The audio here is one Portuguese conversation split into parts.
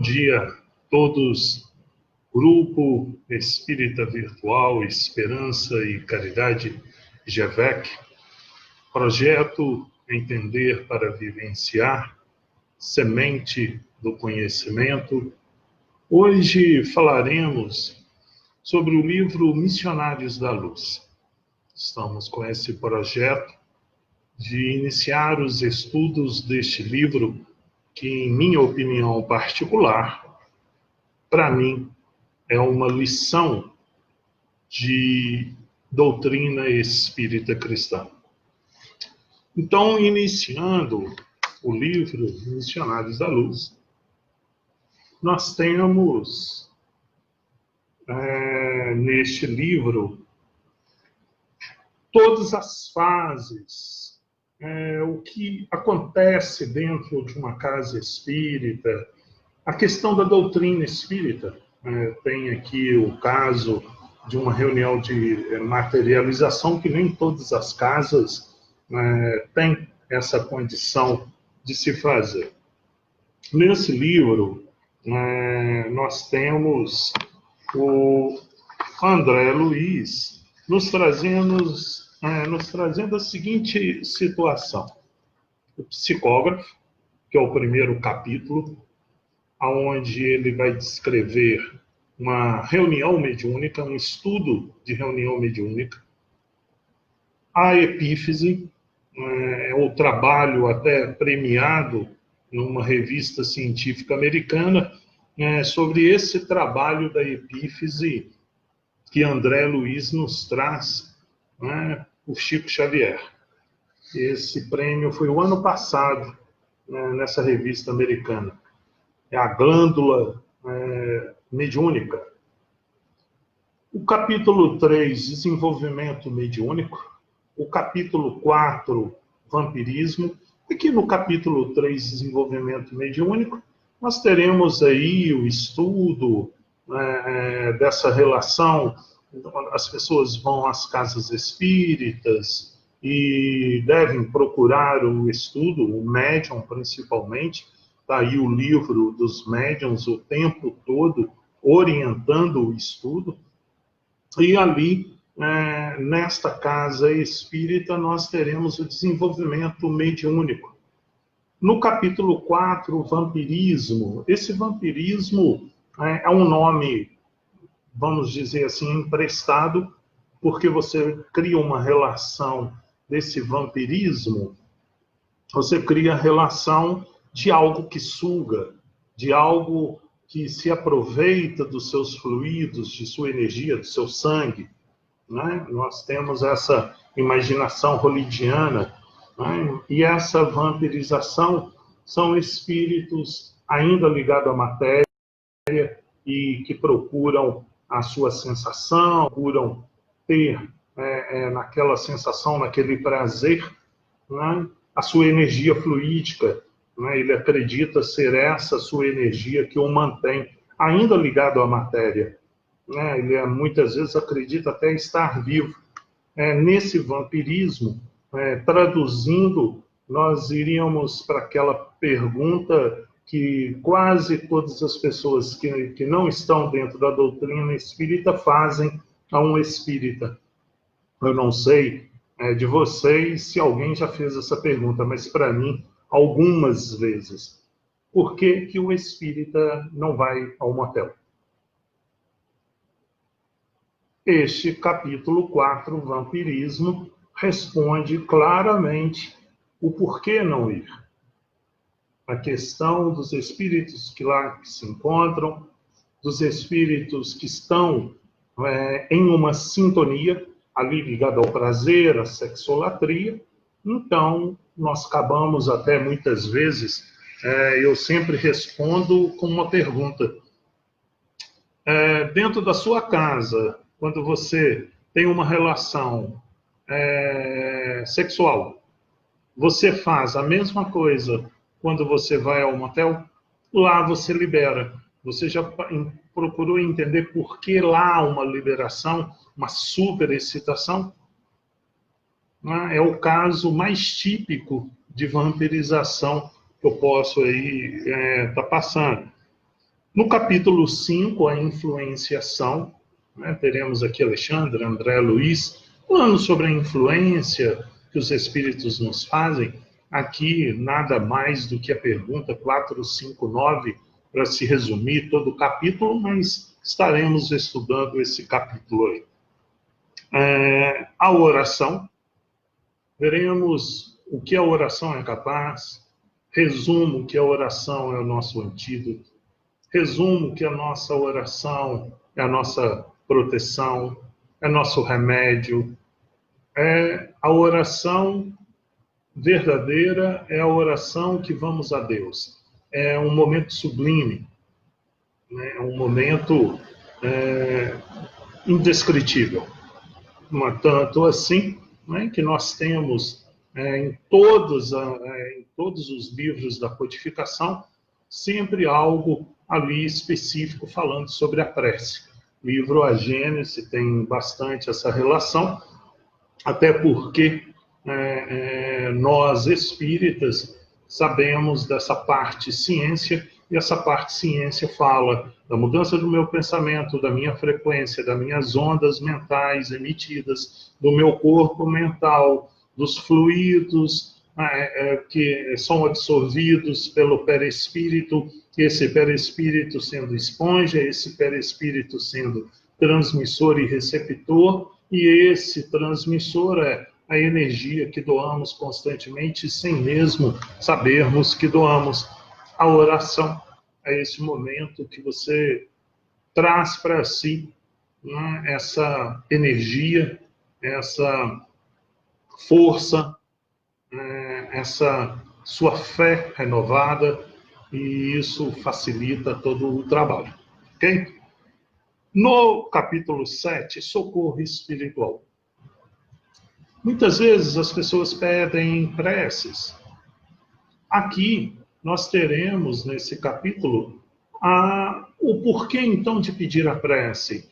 Dia a todos, Grupo Espírita Virtual Esperança e Caridade GEVEC, projeto Entender para Vivenciar, Semente do Conhecimento. Hoje falaremos sobre o livro Missionários da Luz. Estamos com esse projeto de iniciar os estudos deste livro que, em minha opinião particular, para mim, é uma lição de doutrina espírita cristã. Então, iniciando o livro Missionários da Luz, nós temos neste livro todas as fases, o que acontece dentro de uma casa espírita, a questão da doutrina espírita. Tem aqui o caso de uma reunião de materialização que nem todas as casas têm essa condição de se fazer. Nesse livro, nós temos o André Luiz nos trazendo a seguinte situação. O psicógrafo, que é o primeiro capítulo, onde ele vai descrever uma reunião mediúnica, um estudo de reunião mediúnica. A epífise, o trabalho até premiado numa revista científica americana, sobre esse trabalho da epífise que André Luiz nos traz, o Chico Xavier. Esse prêmio foi o ano passado, nessa revista americana. É a glândula mediúnica. O capítulo 3, desenvolvimento mediúnico. O capítulo 4, vampirismo. Aqui no capítulo 3, desenvolvimento mediúnico, nós teremos aí o estudo dessa relação. As pessoas vão às casas espíritas e devem procurar o estudo, o médium principalmente. Está aí o livro dos médiuns o tempo todo orientando o estudo. E ali, nesta casa espírita, nós teremos o desenvolvimento mediúnico. No capítulo 4, o vampirismo. Esse vampirismo é um nome, vamos dizer assim, emprestado, porque você cria uma relação desse vampirismo, você cria a relação de algo que suga, de algo que se aproveita dos seus fluidos, de sua energia, do seu sangue. Nós temos essa imaginação hollywoodiana, e essa vampirização são espíritos ainda ligados à matéria e que procuram a sua sensação, procuram ter naquela sensação, naquele prazer, a sua energia fluídica. Ele acredita ser essa sua energia que o mantém ainda ligado à matéria. Ele muitas vezes acredita até estar vivo. Nesse vampirismo, traduzindo, nós iríamos para aquela pergunta que quase todas as pessoas que não estão dentro da doutrina espírita fazem a um espírita. Eu não sei de vocês se alguém já fez essa pergunta, mas para mim, algumas vezes. Por que que o espírita não vai ao motel? Este capítulo 4, vampirismo, responde claramente o porquê não ir. A questão dos espíritos que lá se encontram, dos espíritos que estão em uma sintonia, ali ligado ao prazer, à sexolatria. Então, nós acabamos até muitas vezes, eu sempre respondo com uma pergunta. Dentro da sua casa, quando você tem uma relação sexual, você faz a mesma coisa quando você vai ao motel? Lá você libera. Você já procurou entender por que lá há uma liberação, uma superexcitação? É o caso mais típico de vampirização que eu posso aí tá passando. No capítulo 5, a influenciação, né, teremos aqui Alexandre, André Luiz, falando sobre a influência que os espíritos nos fazem. Aqui, nada mais do que a pergunta 459, para se resumir todo o capítulo, mas estaremos estudando esse capítulo aí. A oração, veremos o que a oração é capaz, resumo que a oração é o nosso antídoto, resumo que a nossa oração é a nossa proteção, é nosso remédio. A oração verdadeira é a oração que vamos a Deus. É um momento sublime, né? É um momento indescritível. Tanto assim, né, que nós temos em todos os livros da codificação sempre algo ali específico falando sobre a prece. O livro A Gênese tem bastante essa relação, até porque nós espíritas sabemos dessa parte ciência, e essa parte ciência fala da mudança do meu pensamento, da minha frequência, das minhas ondas mentais emitidas, do meu corpo mental, dos fluidos que são absorvidos pelo perispírito, esse perispírito sendo esponja, esse perispírito sendo transmissor e receptor, e esse transmissor é a energia que doamos constantemente, sem mesmo sabermos que doamos. A oração é esse momento que você traz para si, né, essa energia, essa força, essa sua fé renovada, e isso facilita todo o trabalho. Ok? No capítulo 7, socorro espiritual. Muitas vezes as pessoas pedem preces. Aqui nós teremos nesse capítulo o porquê então de pedir a prece.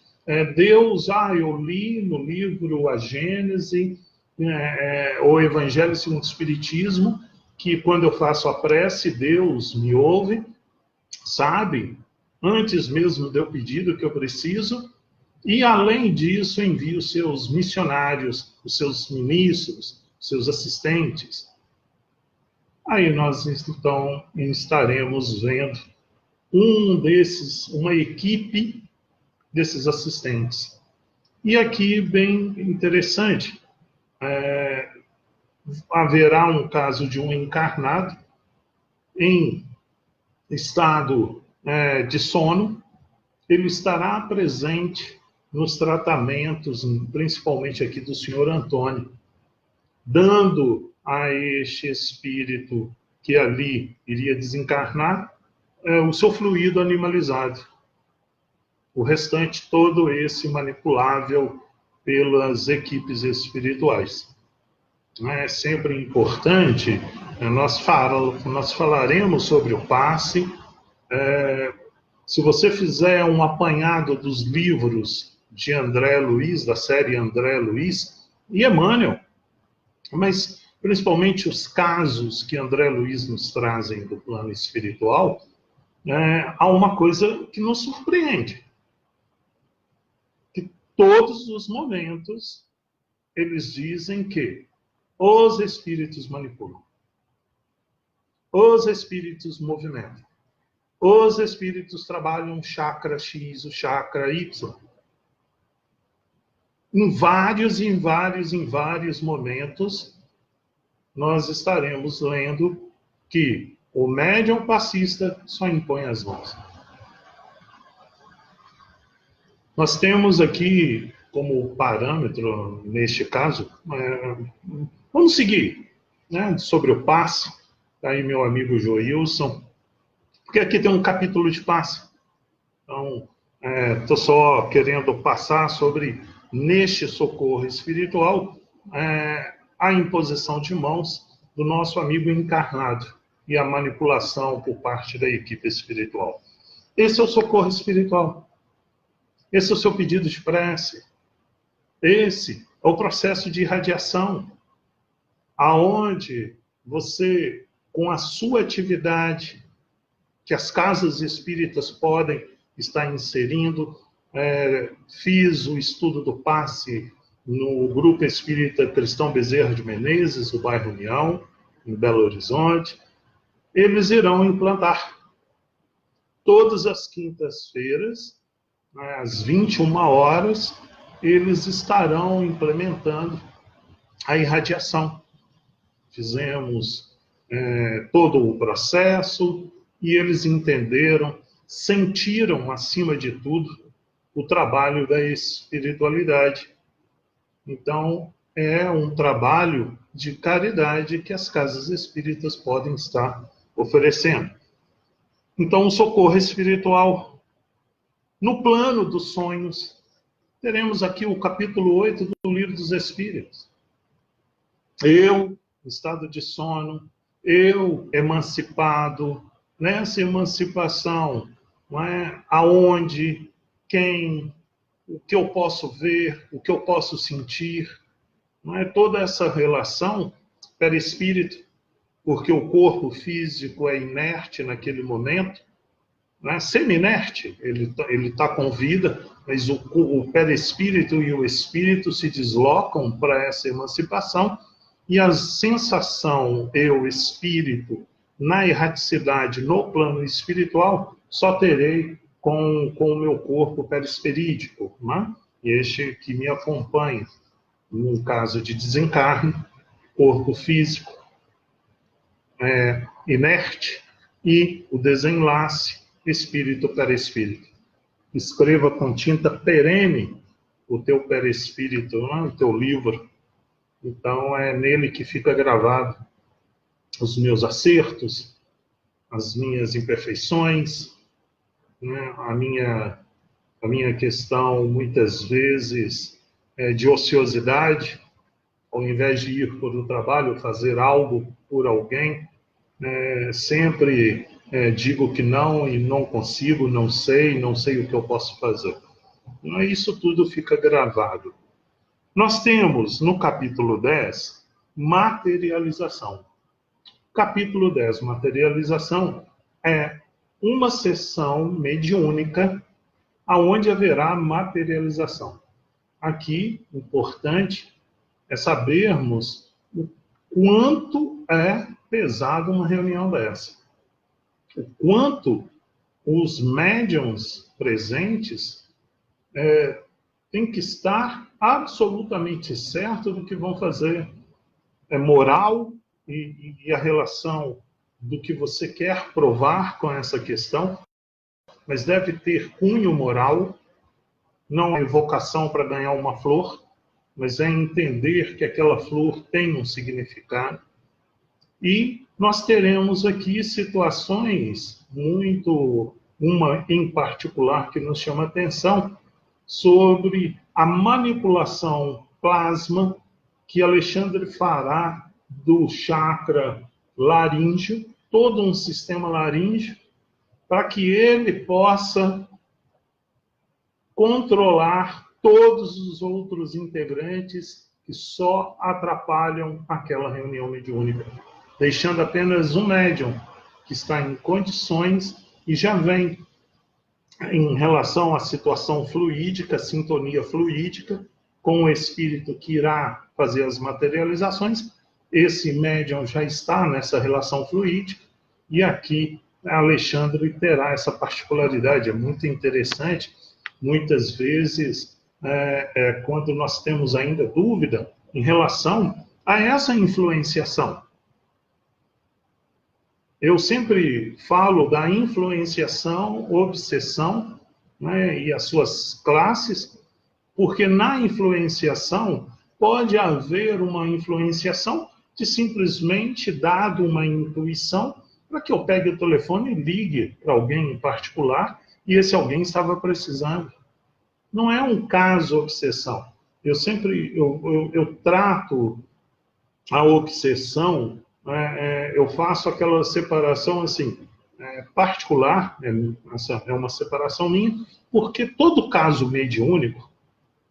Deus, eu li no livro A Gênese, o Evangelho segundo o Espiritismo, que quando eu faço a prece, Deus me ouve, sabe, antes mesmo de eu pedir o que eu preciso, e além disso envia os seus missionários, os seus ministros, os seus assistentes. Aí nós então estaremos vendo uma equipe desses assistentes. E aqui, bem interessante, haverá um caso de um encarnado em estado de sono, ele estará presente nos tratamentos, principalmente aqui do senhor Antônio, dando a este espírito que ali iria desencarnar o seu fluido animalizado. O restante todo esse manipulável pelas equipes espirituais. É sempre importante, nós falaremos sobre o passe. Se você fizer um apanhado dos livros de André Luiz, da série André Luiz, e Emmanuel, mas principalmente os casos que André Luiz nos trazem do plano espiritual, há uma coisa que nos surpreende. Que todos os momentos eles dizem que os espíritos manipulam, os espíritos movimentam, os espíritos trabalham o chakra X, o chakra Y. Em vários momentos, nós estaremos lendo que o médium passista só impõe as mãos. Nós temos aqui como parâmetro, neste caso, vamos seguir, né, sobre o passe. Está aí meu amigo Joilson, porque aqui tem um capítulo de passe. Então, estou só querendo passar sobre, neste socorro espiritual, a imposição de mãos do nosso amigo encarnado e a manipulação por parte da equipe espiritual. Esse é o socorro espiritual. Esse é o seu pedido de prece. Esse é o processo de irradiação, aonde você, com a sua atividade, que as casas espíritas podem estar inserindo. Fiz o estudo do passe no Grupo Espírita Cristão Bezerra de Menezes, do bairro União, em Belo Horizonte. Eles irão implantar todas as quintas-feiras, às 21 horas, eles estarão implementando a irradiação. Fizemos todo o processo e eles entenderam, sentiram, acima de tudo, o trabalho da espiritualidade. Então, é um trabalho de caridade que as casas espíritas podem estar oferecendo. Então, o socorro espiritual. No plano dos sonhos, teremos aqui o capítulo 8 do Livro dos Espíritos. Eu, estado de sono, eu, emancipado, nessa emancipação, não é? Aonde, quem, o que eu posso ver, o que eu posso sentir, não é? Toda essa relação perispírito, porque o corpo físico é inerte naquele momento, né? Semi-inerte, ele tá com vida, mas o perispírito e o espírito se deslocam para essa emancipação, e a sensação, eu, espírito, na erraticidade, no plano espiritual, só terei com o meu corpo perispirítico, né? Este que me acompanha, no caso de desencarne, corpo físico inerte, e o desenlace, espírito perispírito. Escreva com tinta perene o teu perispírito, né? O teu livro. Então, é nele que fica gravado os meus acertos, as minhas imperfeições, né? A minha questão, muitas vezes, de ociosidade. Ao invés de ir por o trabalho, fazer algo por alguém, sempre digo que não e não consigo, não sei o que eu posso fazer. Então, isso tudo fica gravado. Nós temos, no capítulo 10, materialização. Capítulo 10, materialização, é uma sessão mediúnica aonde haverá materialização. Aqui, importante é sabermos o quanto é pesado uma reunião dessa. O quanto os médiuns presentes têm que estar absolutamente certos do que vão fazer. Moral e a relação do que você quer provar com essa questão, mas deve ter cunho moral, não é evocação para ganhar uma flor, mas é entender que aquela flor tem um significado. E nós teremos aqui situações uma em particular que nos chama a atenção, sobre a manipulação plasma que Alexandre fará do chakra laríngeo, todo um sistema laríngeo, para que ele possa controlar todos os outros integrantes que só atrapalham aquela reunião mediúnica, deixando apenas um médium que está em condições e já vem em relação à situação fluídica, sintonia fluídica, com o espírito que irá fazer as materializações. Esse médium já está nessa relação fluídica, e aqui Alexandre terá essa particularidade. É muito interessante, muitas vezes, quando nós temos ainda dúvida em relação a essa influenciação. Eu sempre falo da influenciação, obsessão, né, e as suas classes, porque na influenciação pode haver uma influenciação de simplesmente dado uma intuição para que eu pegue o telefone e ligue para alguém em particular, e esse alguém estava precisando. Não é um caso obsessão. Eu trato a obsessão, eu faço aquela separação assim, particular, essa é uma separação minha, porque todo caso mediúnico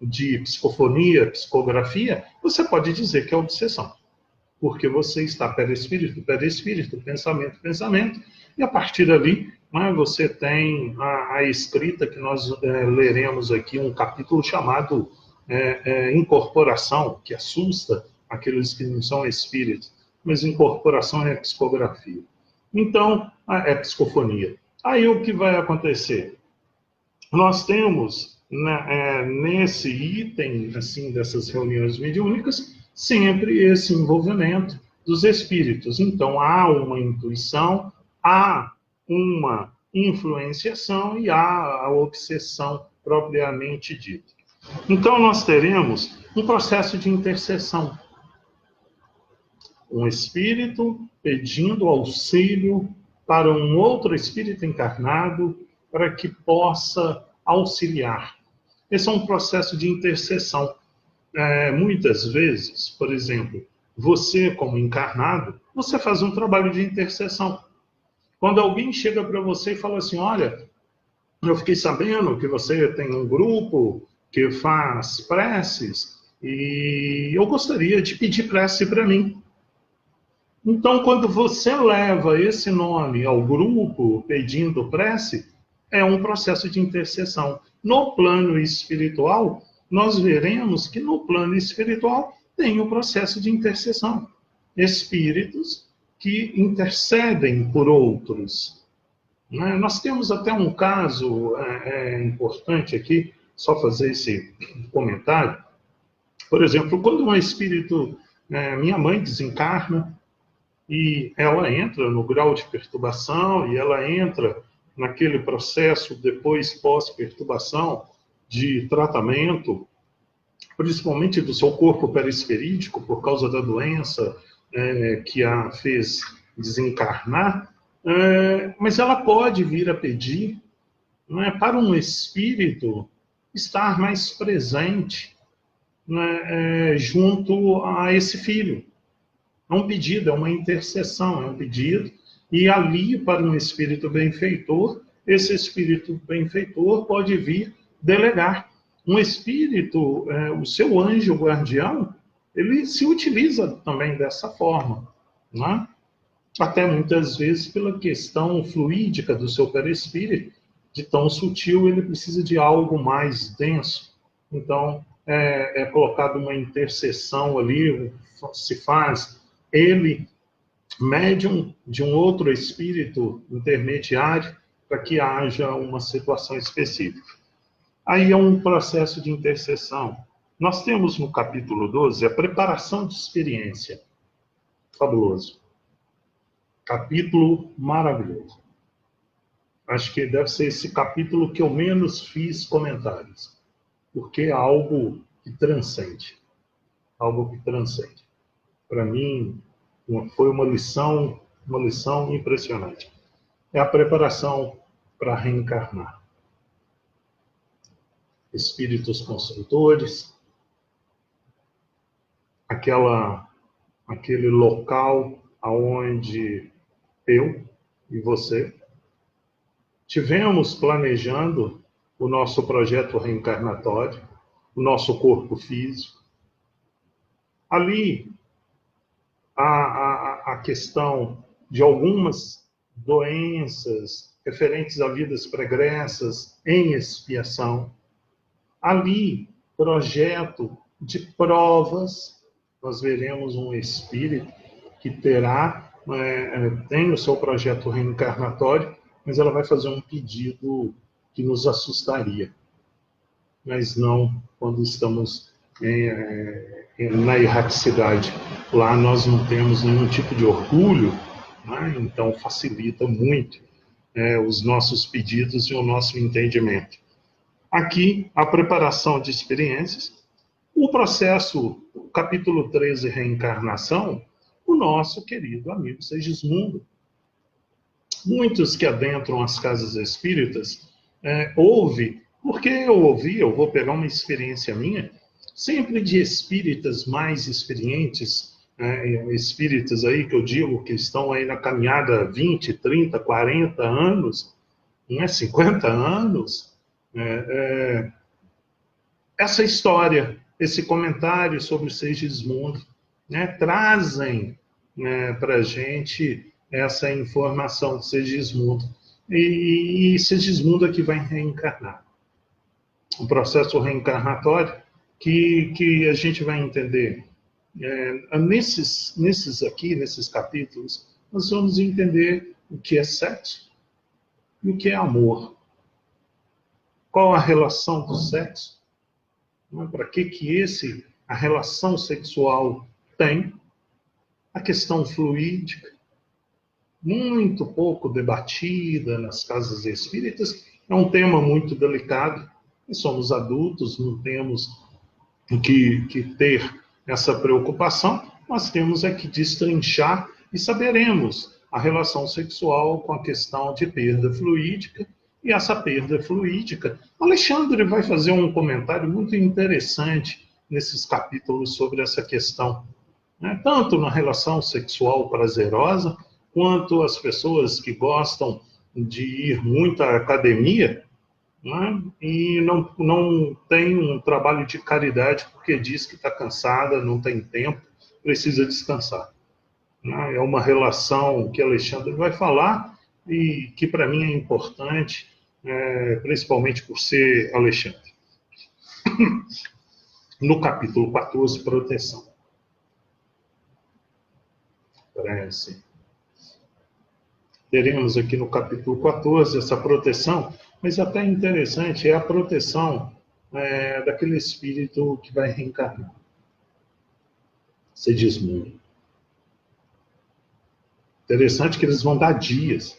de psicofonia, psicografia, você pode dizer que é obsessão. porque você está perispírito, pensamento, pensamento, e a partir dali, né, você tem a escrita que nós leremos aqui, um capítulo chamado Incorporação, que assusta aqueles que não são espíritos, mas incorporação é psicografia. Então, é psicofonia. Aí o que vai acontecer? Nós temos nesse item assim dessas reuniões mediúnicas sempre esse envolvimento dos espíritos. Então há uma intuição, há uma influenciação e há a obsessão propriamente dita. Então nós teremos um processo de intercessão. Um espírito pedindo auxílio para um outro espírito encarnado para que possa auxiliar. Esse é um processo de intercessão. Muitas vezes, por exemplo, você como encarnado, você faz um trabalho de intercessão. Quando alguém chega para você e fala assim, olha, eu fiquei sabendo que você tem um grupo que faz preces e eu gostaria de pedir prece para mim. Então, quando você leva esse nome ao grupo pedindo prece, é um processo de intercessão. No plano espiritual, nós veremos que no plano espiritual tem o processo de intercessão. Espíritos que intercedem por outros. Nós temos até um caso importante aqui, só fazer esse comentário. Por exemplo, quando um espírito, minha mãe desencarna, e ela entra no grau de perturbação, e ela entra naquele processo depois pós-perturbação de tratamento, principalmente do seu corpo periferídeo, por causa da doença que a fez desencarnar, mas ela pode vir a pedir para um espírito estar mais presente junto a esse filho. É um pedido, é uma intercessão, é um pedido. E ali, para um espírito benfeitor, esse espírito benfeitor pode vir delegar. Um espírito, o seu anjo guardião, ele se utiliza também dessa forma. Né? Até muitas vezes pela questão fluídica do seu perispírito, de tão sutil, ele precisa de algo mais denso. Então, é colocado uma intercessão ali, se faz ele médium de um outro espírito intermediário para que haja uma situação específica. Aí é um processo de intercessão. Nós temos no capítulo 12 a preparação de experiência. Fabuloso. Capítulo maravilhoso. Acho que deve ser esse capítulo que eu menos fiz comentários, porque é algo que transcende. Algo que transcende. Para mim, foi uma lição impressionante. É a preparação para reencarnar. Espíritos construtores, aquele local aonde eu e você tivemos planejando o nosso projeto reencarnatório, o nosso corpo físico. Ali, a questão de algumas doenças referentes a vidas pregressas em expiação. Ali, projeto de provas, nós veremos um espírito que tem o seu projeto reencarnatório, mas ela vai fazer um pedido que nos assustaria. Mas não quando estamos na erraticidade. Lá nós não temos nenhum tipo de orgulho, né? Então facilita muito os nossos pedidos e o nosso entendimento. Aqui, a preparação de experiências, o processo, capítulo 13, reencarnação, o nosso querido amigo Segismundo. Muitos que adentram as casas espíritas porque eu vou pegar uma experiência minha, sempre de espíritas mais experientes, espíritas aí que eu digo que estão aí na caminhada 20, 30, 40 anos, 50 anos, essa história, esse comentário sobre o Segismundo, trazem para a gente essa informação de Segismundo. E Segismundo é que vai reencarnar. O processo reencarnatório que a gente vai entender. Nesses capítulos, nós vamos entender o que é sexo e o que é amor. Qual a relação do sexo? Para que a relação sexual tem? A questão fluídica, muito pouco debatida nas casas espíritas, é um tema muito delicado. Nós somos adultos, não temos que ter essa preocupação, nós temos é que destrinchar e saberemos a relação sexual com a questão de perda fluídica. E essa perda fluídica, Alexandre vai fazer um comentário muito interessante nesses capítulos sobre essa questão, tanto na relação sexual prazerosa, quanto as pessoas que gostam de ir muito à academia, e não tem um trabalho de caridade porque diz que está cansada, não tem tempo, precisa descansar. É uma relação que Alexandre vai falar e que para mim é importante, principalmente por ser Alexandre. No capítulo 14, proteção. Parece. Teremos aqui no capítulo 14 essa proteção, mas até interessante é a proteção daquele espírito que vai reencarnar. Segismundo. Interessante que eles vão dar dias.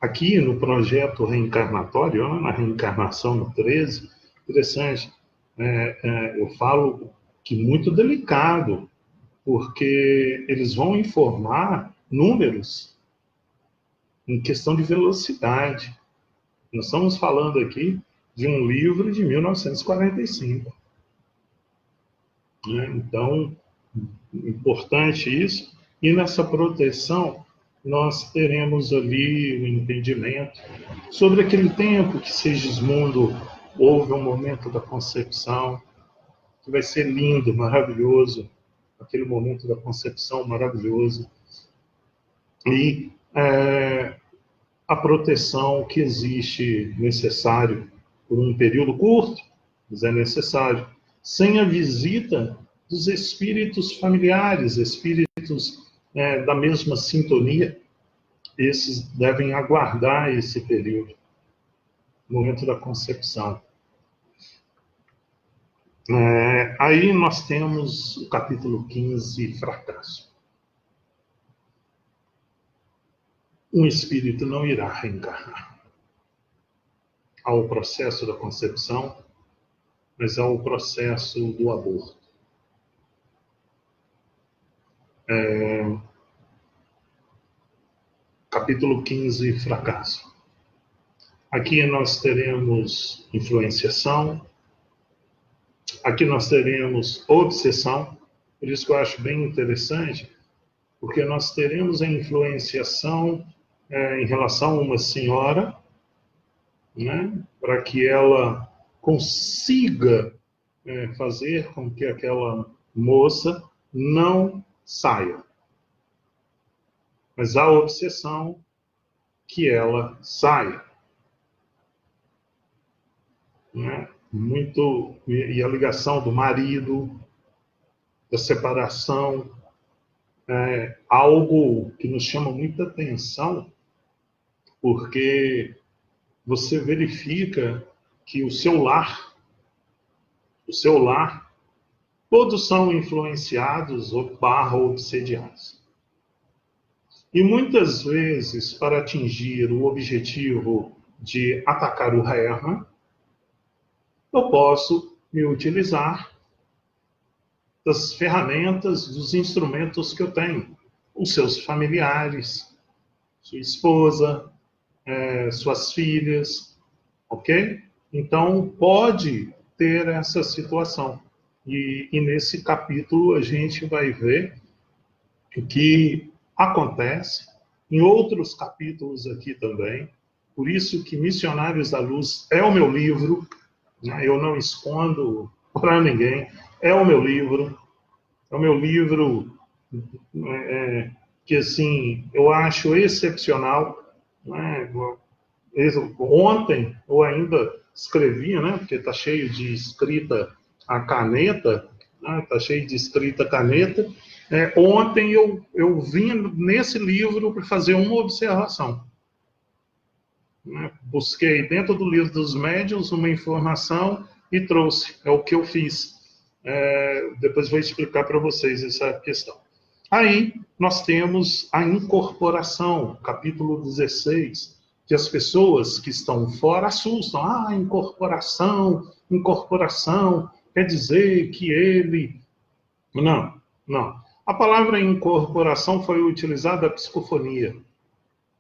Aqui no projeto reencarnatório, na reencarnação no 13, interessante, eu falo que muito delicado, porque eles vão informar números em questão de velocidade. Nós estamos falando aqui de um livro de 1945. Então, importante isso. E nessa proteção, nós teremos ali o entendimento sobre aquele tempo que Segismundo houve um momento da concepção, que vai ser lindo, maravilhoso, aquele momento da concepção maravilhoso. E a proteção que existe necessário por um período curto, mas é necessário, sem a visita dos espíritos familiares, espíritos da mesma sintonia, esses devem aguardar esse período, momento da concepção. Aí nós temos o capítulo 15, fracasso. Um espírito não irá reencarnar. Há o processo da concepção, mas há o processo do aborto. Capítulo 15, fracasso. Aqui nós teremos influenciação, aqui nós teremos obsessão, por isso que eu acho bem interessante, porque nós teremos a influenciação em relação a uma senhora, para que ela consiga fazer com que aquela moça não saia. Mas há a obsessão que ela saia. E a ligação do marido, da separação, algo que nos chama muita atenção, porque você verifica que o seu lar, todos são influenciados ou obsediados. E muitas vezes, para atingir o objetivo de atacar o Hermann, eu posso me utilizar das ferramentas, dos instrumentos que eu tenho. Os seus familiares, sua esposa, suas filhas, ok? Então, pode ter essa situação. E nesse capítulo a gente vai ver o que acontece em outros capítulos aqui também. Por isso que Missionários da Luz é o meu livro, eu não escondo para ninguém, é o meu livro que assim, eu acho excepcional, né? Ontem eu ainda escrevia, né? Porque está cheio de escrita a caneta, né? Tá cheio de escrita a caneta. Ontem eu vim nesse livro para fazer uma observação, né? Busquei dentro do livro dos médiuns uma informação e trouxe. É o que eu fiz. Depois vou explicar para vocês essa questão. Aí nós temos a incorporação, capítulo 16, que as pessoas que estão fora assustam. Ah, incorporação, incorporação, quer dizer que ele... Não, não. A palavra incorporação foi utilizada a psicofonia,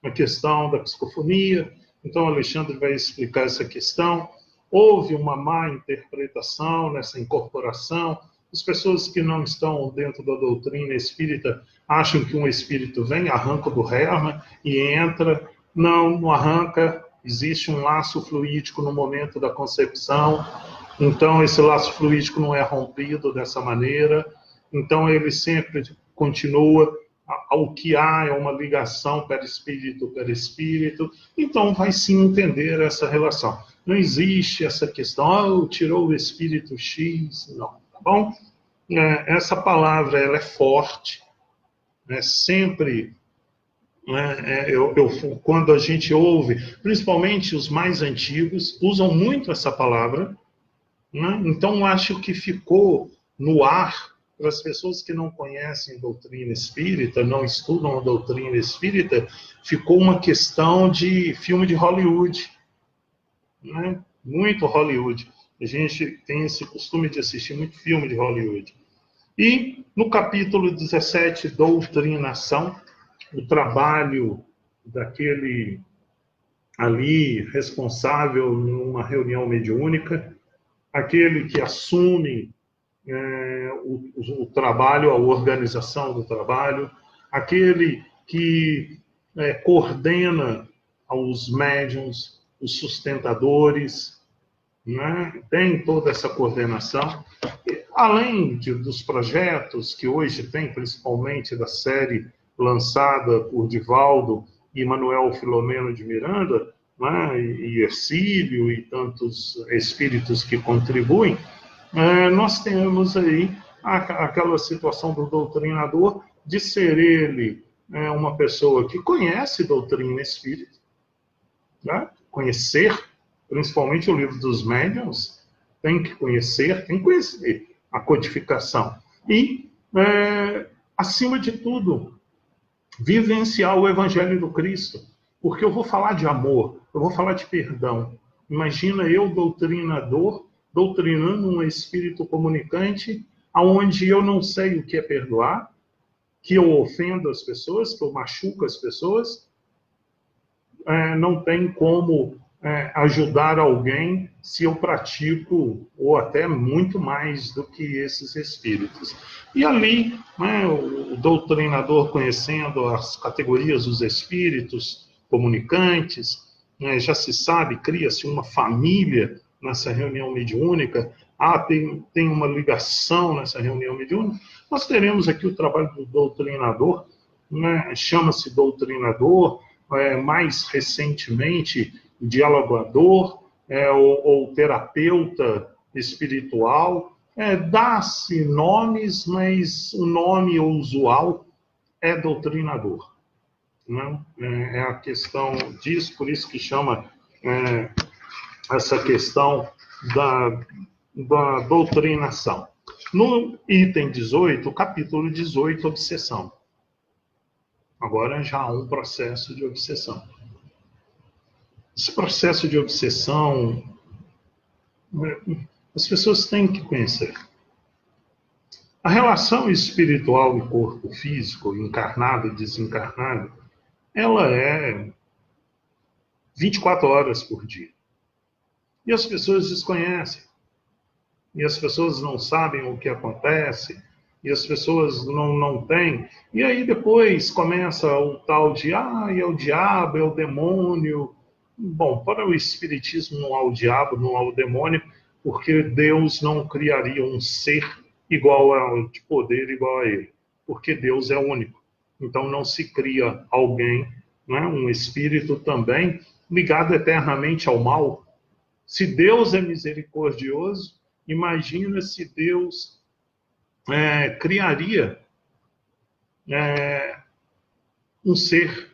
a questão da psicofonia. Então, Alexandre vai explicar essa questão. Houve uma má interpretação nessa incorporação. As pessoas que não estão dentro da doutrina espírita acham que um espírito vem, arranca do Hermann e entra. Não, não arranca. Existe um laço fluídico no momento da concepção. Então, esse laço fluídico não é rompido dessa maneira. Então, ele sempre continua. O que há é uma ligação perispírito. Então, vai se entender essa relação. Não existe essa questão, tirou o espírito X, não, tá bom? Essa palavra, ela é forte, né? Sempre, né? Quando a gente ouve, principalmente os mais antigos, usam muito essa palavra, né? Então, acho que ficou no ar para as pessoas que não conhecem doutrina espírita, não estudam a doutrina espírita, ficou uma questão de filme de Hollywood, né? Muito Hollywood. A gente tem esse costume de assistir muito filme de Hollywood. E no capítulo 17, doutrinação, o trabalho daquele ali responsável numa reunião mediúnica, aquele que assume o trabalho, a organização do trabalho, aquele que coordena os médiuns, os sustentadores, né? Tem toda essa coordenação. Além dos projetos que hoje tem, principalmente da série lançada por Divaldo e Manuel Filomeno de Miranda, né? E Ercílio e tantos espíritos que contribuem, nós temos aí aquela situação do doutrinador de ser ele uma pessoa que conhece doutrina espírita, né? Conhecer, principalmente o livro dos médiuns, tem que conhecer a codificação. E, acima de tudo, vivenciar o Evangelho do Cristo. Porque eu vou falar de amor, eu vou falar de perdão. Imagina eu, doutrinador, doutrinando um espírito comunicante, aonde eu não sei o que é perdoar, que eu ofendo as pessoas, que eu machuco as pessoas, não tem como ajudar alguém se eu pratico, ou até muito mais do que esses espíritos. E ali, né, o doutrinador, conhecendo as categorias dos espíritos comunicantes, já se sabe, cria-se uma família nessa reunião mediúnica, tem uma ligação nessa reunião mediúnica. Nós teremos aqui o trabalho do doutrinador, né, chama-se doutrinador, mais recentemente, dialogador, ou terapeuta espiritual. Dá-se nomes, mas o nome usual é doutrinador. Né? É a questão disso, por isso que chama essa questão da doutrinação. No item 18, capítulo 18, obsessão. Agora já há um processo de obsessão. Esse processo de obsessão, as pessoas têm que conhecer. A relação espiritual e corpo físico, encarnado e desencarnado, ela é 24 horas por dia. E as pessoas desconhecem. E as pessoas não sabem o que acontece. E as pessoas não têm. E aí depois começa o tal de, é o diabo, é o demônio. Bom, para o espiritismo não há o diabo, não há o demônio, porque Deus não criaria um ser igual de poder igual a ele. Porque Deus é único. Então não se cria alguém, né, um espírito também ligado eternamente ao mal. Se Deus é misericordioso, imagina se Deus criaria um ser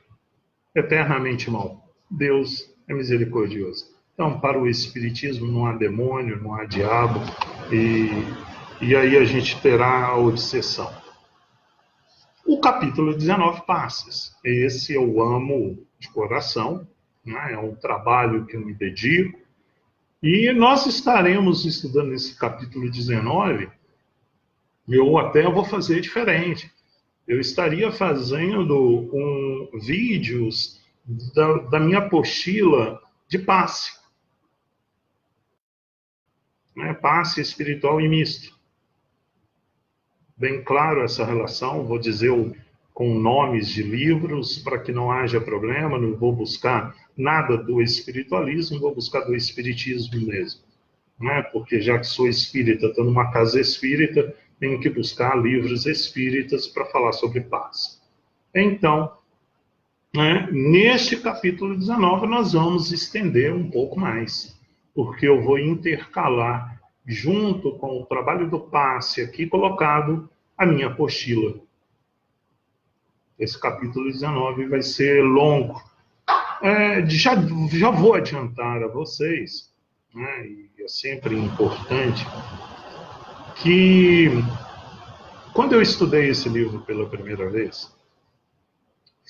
eternamente mau. Deus é misericordioso. Então, para o Espiritismo não há demônio, não há diabo, e aí a gente terá a obsessão. O capítulo 19, passes. Esse eu amo de coração, né? É um trabalho que eu me dedico, e nós estaremos estudando esse capítulo 19, eu até vou fazer diferente. Eu estaria fazendo vídeos da minha apostila de passe. Né? Passe espiritual e misto. Bem claro essa relação, vou dizer com nomes de livros para que não haja problema, não vou buscar nada do espiritualismo, vou buscar do espiritismo mesmo. Né? Porque já que sou espírita, estou numa casa espírita, tenho que buscar livros espíritas para falar sobre paz. Então, né, neste capítulo 19, nós vamos estender um pouco mais, porque eu vou intercalar, junto com o trabalho do passe aqui colocado, a minha apostila. Esse capítulo 19 vai ser longo. Já vou adiantar a vocês, né, e é sempre importante, que quando eu estudei esse livro pela primeira vez,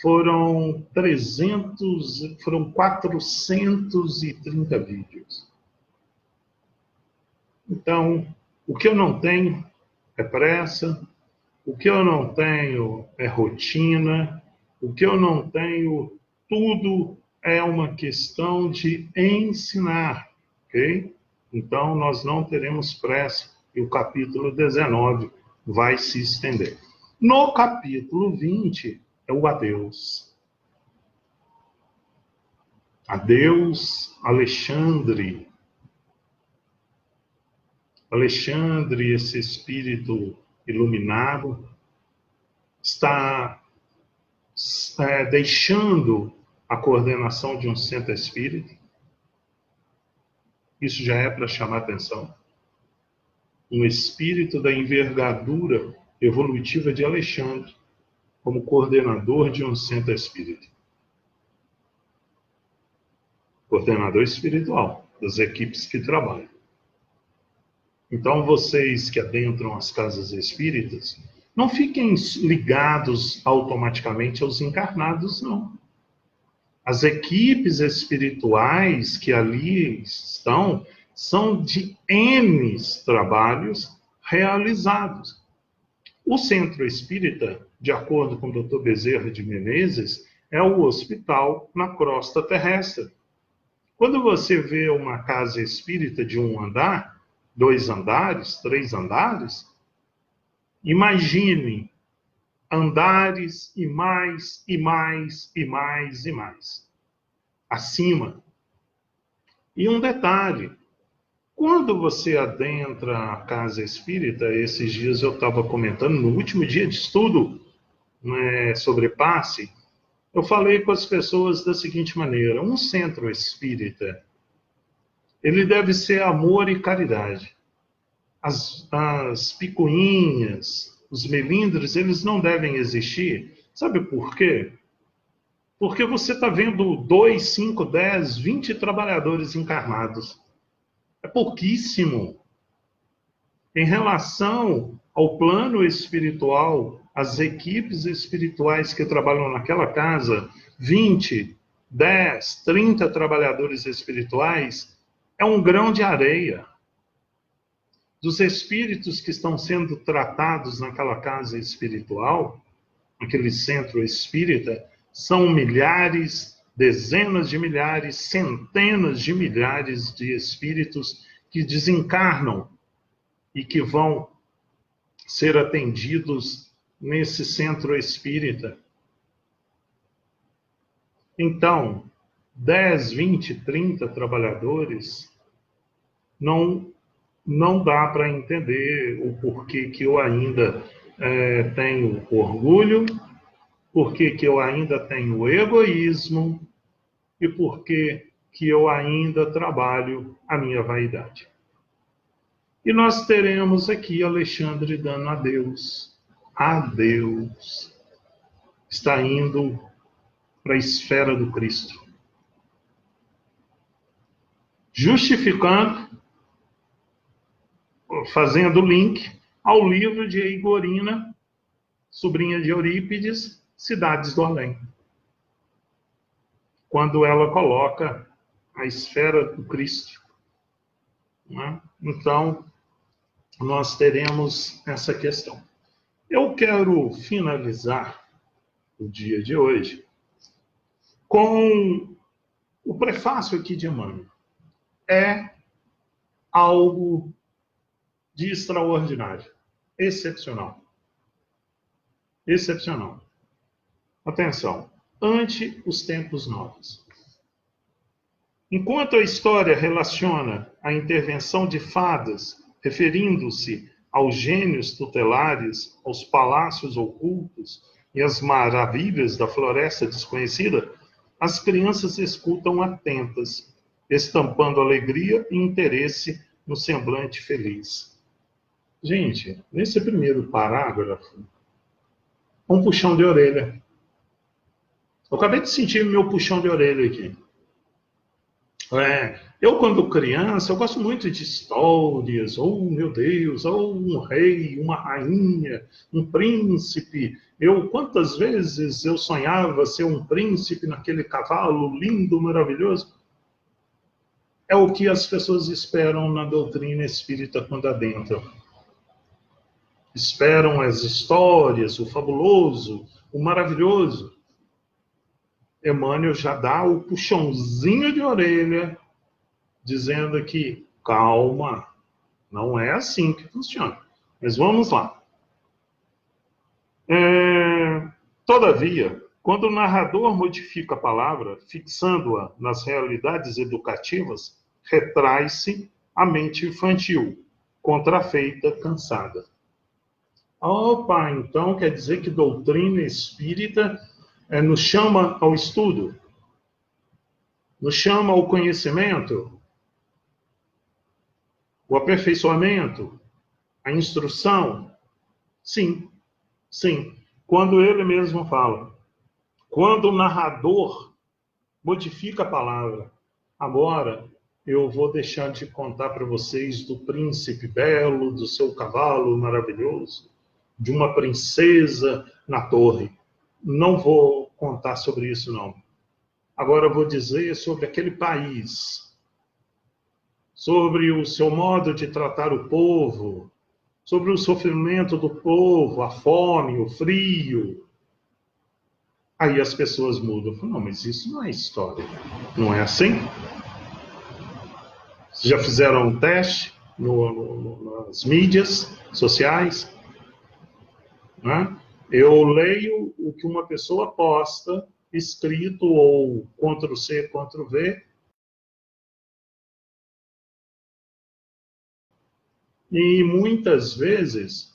foram 430 vídeos. Então, o que eu não tenho é pressa, o que eu não tenho é rotina, o que eu não tenho, tudo é uma questão de ensinar, ok? Então, nós não teremos pressa e o capítulo 19 vai se estender. No capítulo 20, é o adeus. Adeus, Alexandre. Alexandre, esse espírito iluminado, está deixando a coordenação de um centro espírita. Isso já é para chamar atenção. Um espírito da envergadura evolutiva de Alexandre, como coordenador de um centro espírita. Coordenador espiritual das equipes que trabalham. Então, vocês que adentram as casas espíritas, não fiquem ligados automaticamente aos encarnados, não. As equipes espirituais que ali estão são de N trabalhos realizados. O Centro Espírita, de acordo com o Dr. Bezerra de Menezes, é o hospital na crosta terrestre. Quando você vê uma casa espírita de um andar, 2 andares, 3 andares, imagine andares e mais, e mais, e mais, e mais. Acima. E um detalhe, quando você adentra a casa espírita, esses dias eu estava comentando, no último dia de estudo, né, sobre passe, eu falei com as pessoas da seguinte maneira: um centro espírita, ele deve ser amor e caridade. As picuinhas, os melindres, eles não devem existir. Sabe por quê? Porque você está vendo 2, 5, 10, 20 trabalhadores encarnados. É pouquíssimo. Em relação ao plano espiritual, as equipes espirituais que trabalham naquela casa, 20, 10, 30 trabalhadores espirituais, é um grão de areia. Dos espíritos que estão sendo tratados naquela casa espiritual, naquele centro espírita, são milhares, dezenas de milhares, centenas de milhares de espíritos que desencarnam e que vão ser atendidos nesse centro espírita. Então, 10, 20, 30 trabalhadores não dá para entender o porquê que eu ainda tenho orgulho Por que que eu ainda tenho egoísmo e por que que eu ainda trabalho a minha vaidade. E nós teremos aqui Alexandre dando adeus. Adeus. Está indo para a esfera do Cristo. Justificando, fazendo link ao livro de Eigorina, sobrinha de Eurípides, Cidades do Além. Quando ela coloca a esfera do Cristo. Né? Então, nós teremos essa questão. Eu quero finalizar o dia de hoje com o prefácio aqui de Emmanuel. É algo de extraordinário, excepcional. Excepcional. Atenção, ante os tempos novos. Enquanto a história relaciona a intervenção de fadas, referindo-se aos gênios tutelares, aos palácios ocultos e às maravilhas da floresta desconhecida, as crianças escutam atentas, estampando alegria e interesse no semblante feliz. Gente, nesse primeiro parágrafo, um puxão de orelha. Eu acabei de sentir meu puxão de orelha aqui. Eu, quando criança, eu gosto muito de histórias. Oh, meu Deus, oh, um rei, uma rainha, um príncipe. Quantas vezes eu sonhava ser um príncipe naquele cavalo lindo, maravilhoso? É o que as pessoas esperam na doutrina espírita quando adentram. Esperam as histórias, o fabuloso, o maravilhoso. Emmanuel já dá o puxãozinho de orelha, dizendo que, calma, não é assim que funciona. Mas vamos lá. Todavia, quando o narrador modifica a palavra, fixando-a nas realidades educativas, retrai-se a mente infantil, contrafeita, cansada. Opa, então quer dizer que doutrina espírita nos chama ao estudo? Nos chama ao conhecimento? O aperfeiçoamento? A instrução? Sim, sim. Quando ele mesmo fala. Quando o narrador modifica a palavra. Agora, eu vou deixar de contar para vocês do príncipe belo, do seu cavalo maravilhoso, de uma princesa na torre. Não vou contar sobre isso, não. Agora eu vou dizer sobre aquele país, sobre o seu modo de tratar o povo, sobre o sofrimento do povo, a fome, o frio. Aí as pessoas mudam. Não, mas isso não é história. Não é assim? Já fizeram um teste nas mídias sociais? Né? Eu leio o que uma pessoa posta, escrito ou Ctrl+C, Ctrl+V, e muitas vezes,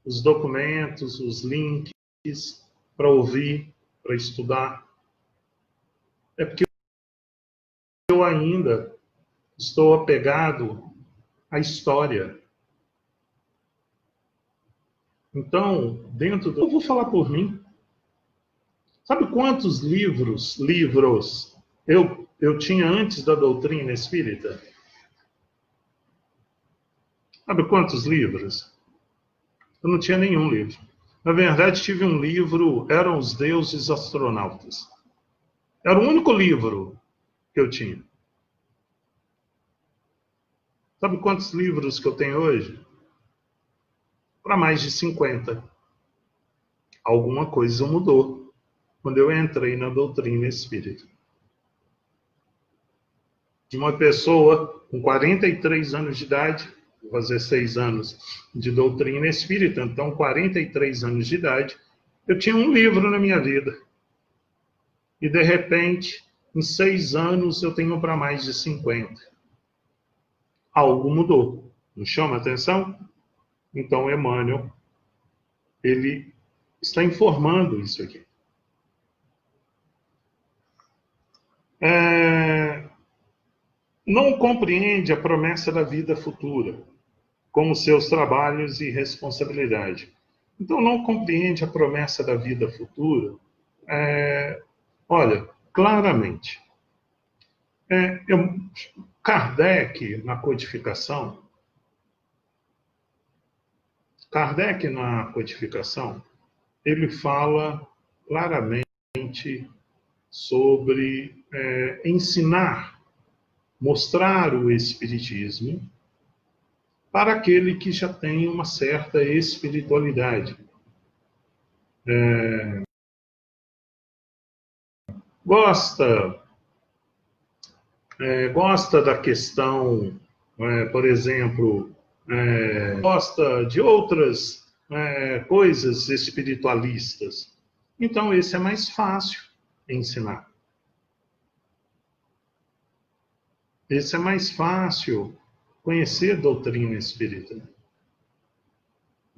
os documentos, os links para ouvir, para estudar. É porque eu ainda estou apegado à história. Então, eu vou falar por mim. Sabe quantos livros eu tinha antes da doutrina espírita? Sabe quantos livros? Eu não tinha nenhum livro. Na verdade, tive um livro, Eram os Deuses Astronautas. Era o único livro que eu tinha. Sabe quantos livros que eu tenho hoje? Para mais de 50. Alguma coisa mudou quando eu entrei na doutrina espírita. De uma pessoa com 43 anos de idade, vou fazer 6 anos de doutrina espírita, então 43 anos de idade, eu tinha um livro na minha vida. E de repente, em 6 anos, eu tenho para mais de 50. Algo mudou. Não chama atenção? Então, Emmanuel, ele está informando isso aqui. Não compreende a promessa da vida futura, como seus trabalhos e responsabilidade. Então, não compreende a promessa da vida futura. Olha, claramente, Kardec, na codificação, ele fala claramente sobre ensinar, mostrar o Espiritismo para aquele que já tem uma certa espiritualidade. Gosta da questão, por exemplo, gosta de outras coisas espiritualistas. Então, esse é mais fácil ensinar. Esse é mais fácil conhecer a doutrina espírita.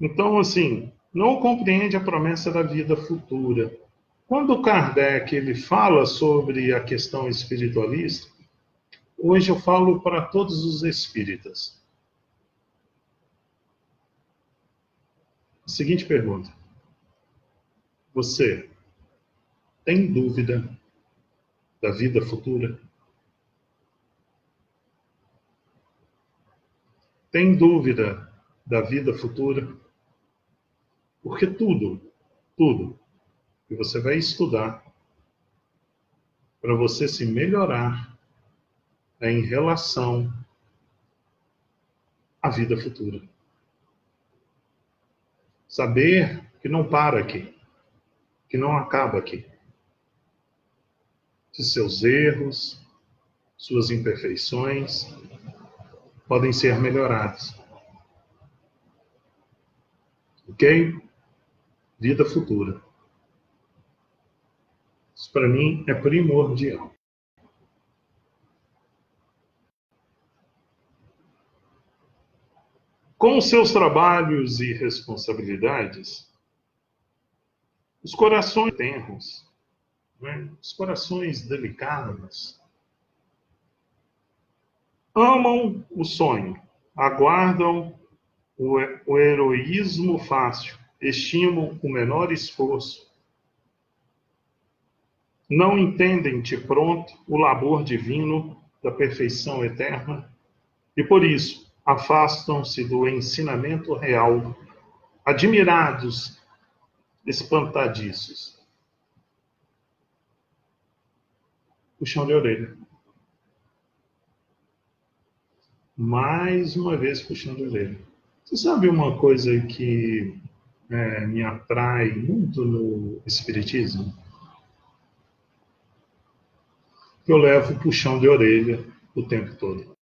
Então, assim, não compreende a promessa da vida futura. Quando Kardec ele fala sobre a questão espiritualista, hoje eu falo para todos os espíritas. Seguinte pergunta: você tem dúvida da vida futura? Tem dúvida da vida futura? Porque tudo que você vai estudar para você se melhorar é em relação à vida futura. Saber que não para aqui, que não acaba aqui. Que seus erros, suas imperfeições podem ser melhorados. Ok? Vida futura. Isso para mim é primordial. Com seus trabalhos e responsabilidades, os corações tenros, os corações delicados, amam o sonho, aguardam o heroísmo fácil, estimam o menor esforço, não entendem de pronto o labor divino da perfeição eterna e, por isso, afastam-se do ensinamento real, admirados, espantadiços. Puxão de orelha. Mais uma vez, puxão de orelha. Você sabe uma coisa que me atrai muito no Espiritismo? Eu levo puxão de orelha o tempo todo.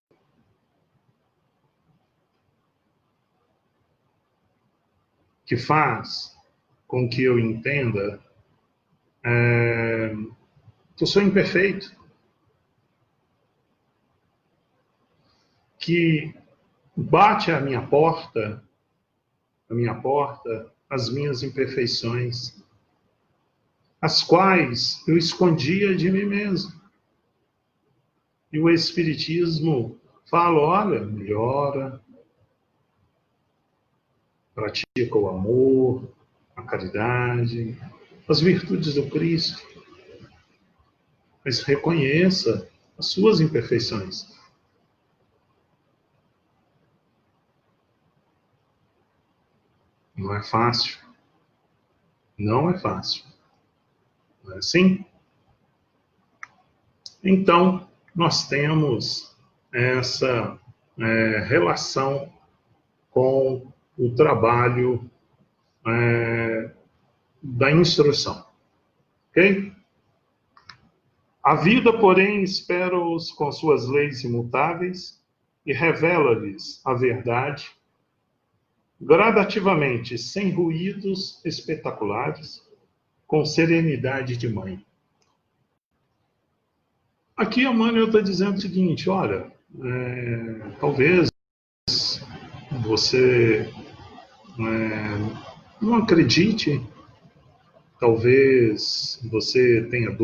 Que faz com que eu entenda que eu sou imperfeito. Que bate à minha porta, as minhas imperfeições, as quais eu escondia de mim mesmo. E o Espiritismo fala, olha, melhora, pratica o amor, a caridade, as virtudes do Cristo, mas reconheça as suas imperfeições. Não é fácil. Não é fácil. Não é assim? Então, nós temos essa relação com o trabalho da instrução. Ok? A vida, porém, espera-os com suas leis imutáveis e revela-lhes a verdade gradativamente, sem ruídos espetaculares, com serenidade de mãe. Aqui Emmanuel está dizendo o seguinte, olha, talvez você Não acredite, talvez você tenha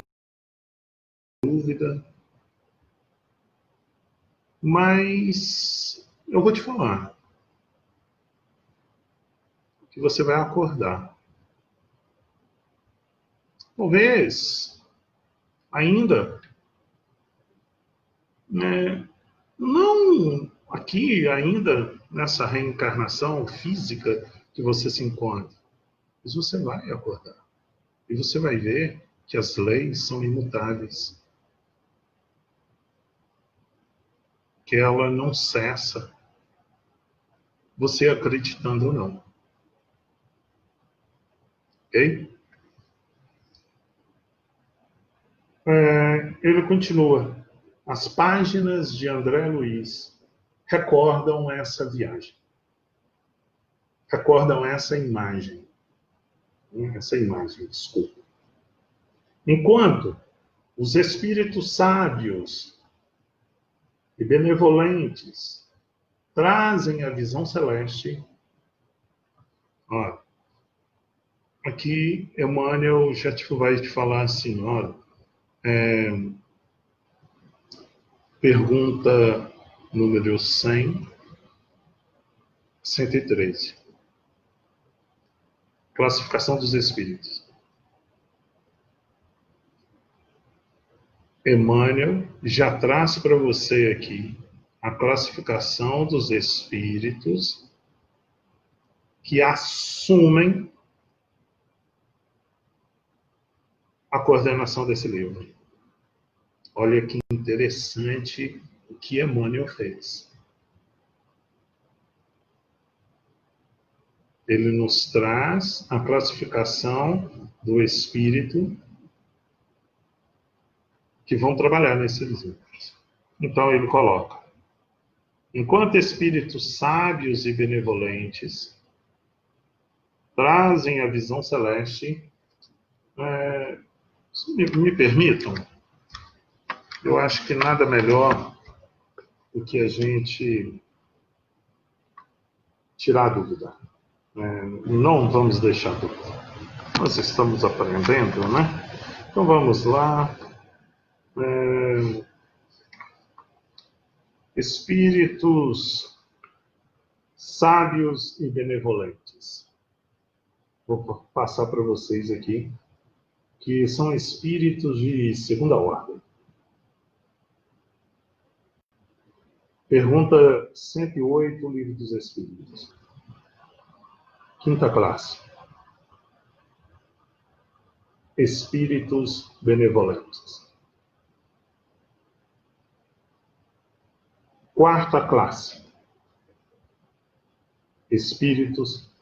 dúvida, mas eu vou te falar que você vai acordar. Talvez ainda, né, não aqui ainda nessa reencarnação física que você se encontra, mas você vai acordar. E você vai ver que as leis são imutáveis, que ela não cessa, você acreditando ou não. Ok? Ele continua. As páginas de André Luiz recordam essa viagem. Recordam essa imagem. Desculpa. Enquanto os espíritos sábios e benevolentes trazem a visão celeste, ó, aqui Emmanuel já vai te falar assim, ó, pergunta número 113. Classificação dos espíritos. Emmanuel já traz para você aqui a classificação dos espíritos que assumem a coordenação desse livro. Olha que interessante o que Emmanuel fez. Ele nos traz a classificação do espírito que vão trabalhar nesses livros. Então ele coloca: enquanto espíritos sábios e benevolentes trazem a visão celeste, me permitam, eu acho que nada melhor do que a gente tirar a dúvida. Não vamos deixar dúvida. Nós estamos aprendendo, né? Então vamos lá. Espíritos sábios e benevolentes. Vou passar para vocês aqui, que são espíritos de segunda ordem. Pergunta 108, Livro dos Espíritos. Quinta classe. Espíritos benevolentes. Quarta classe. Espíritos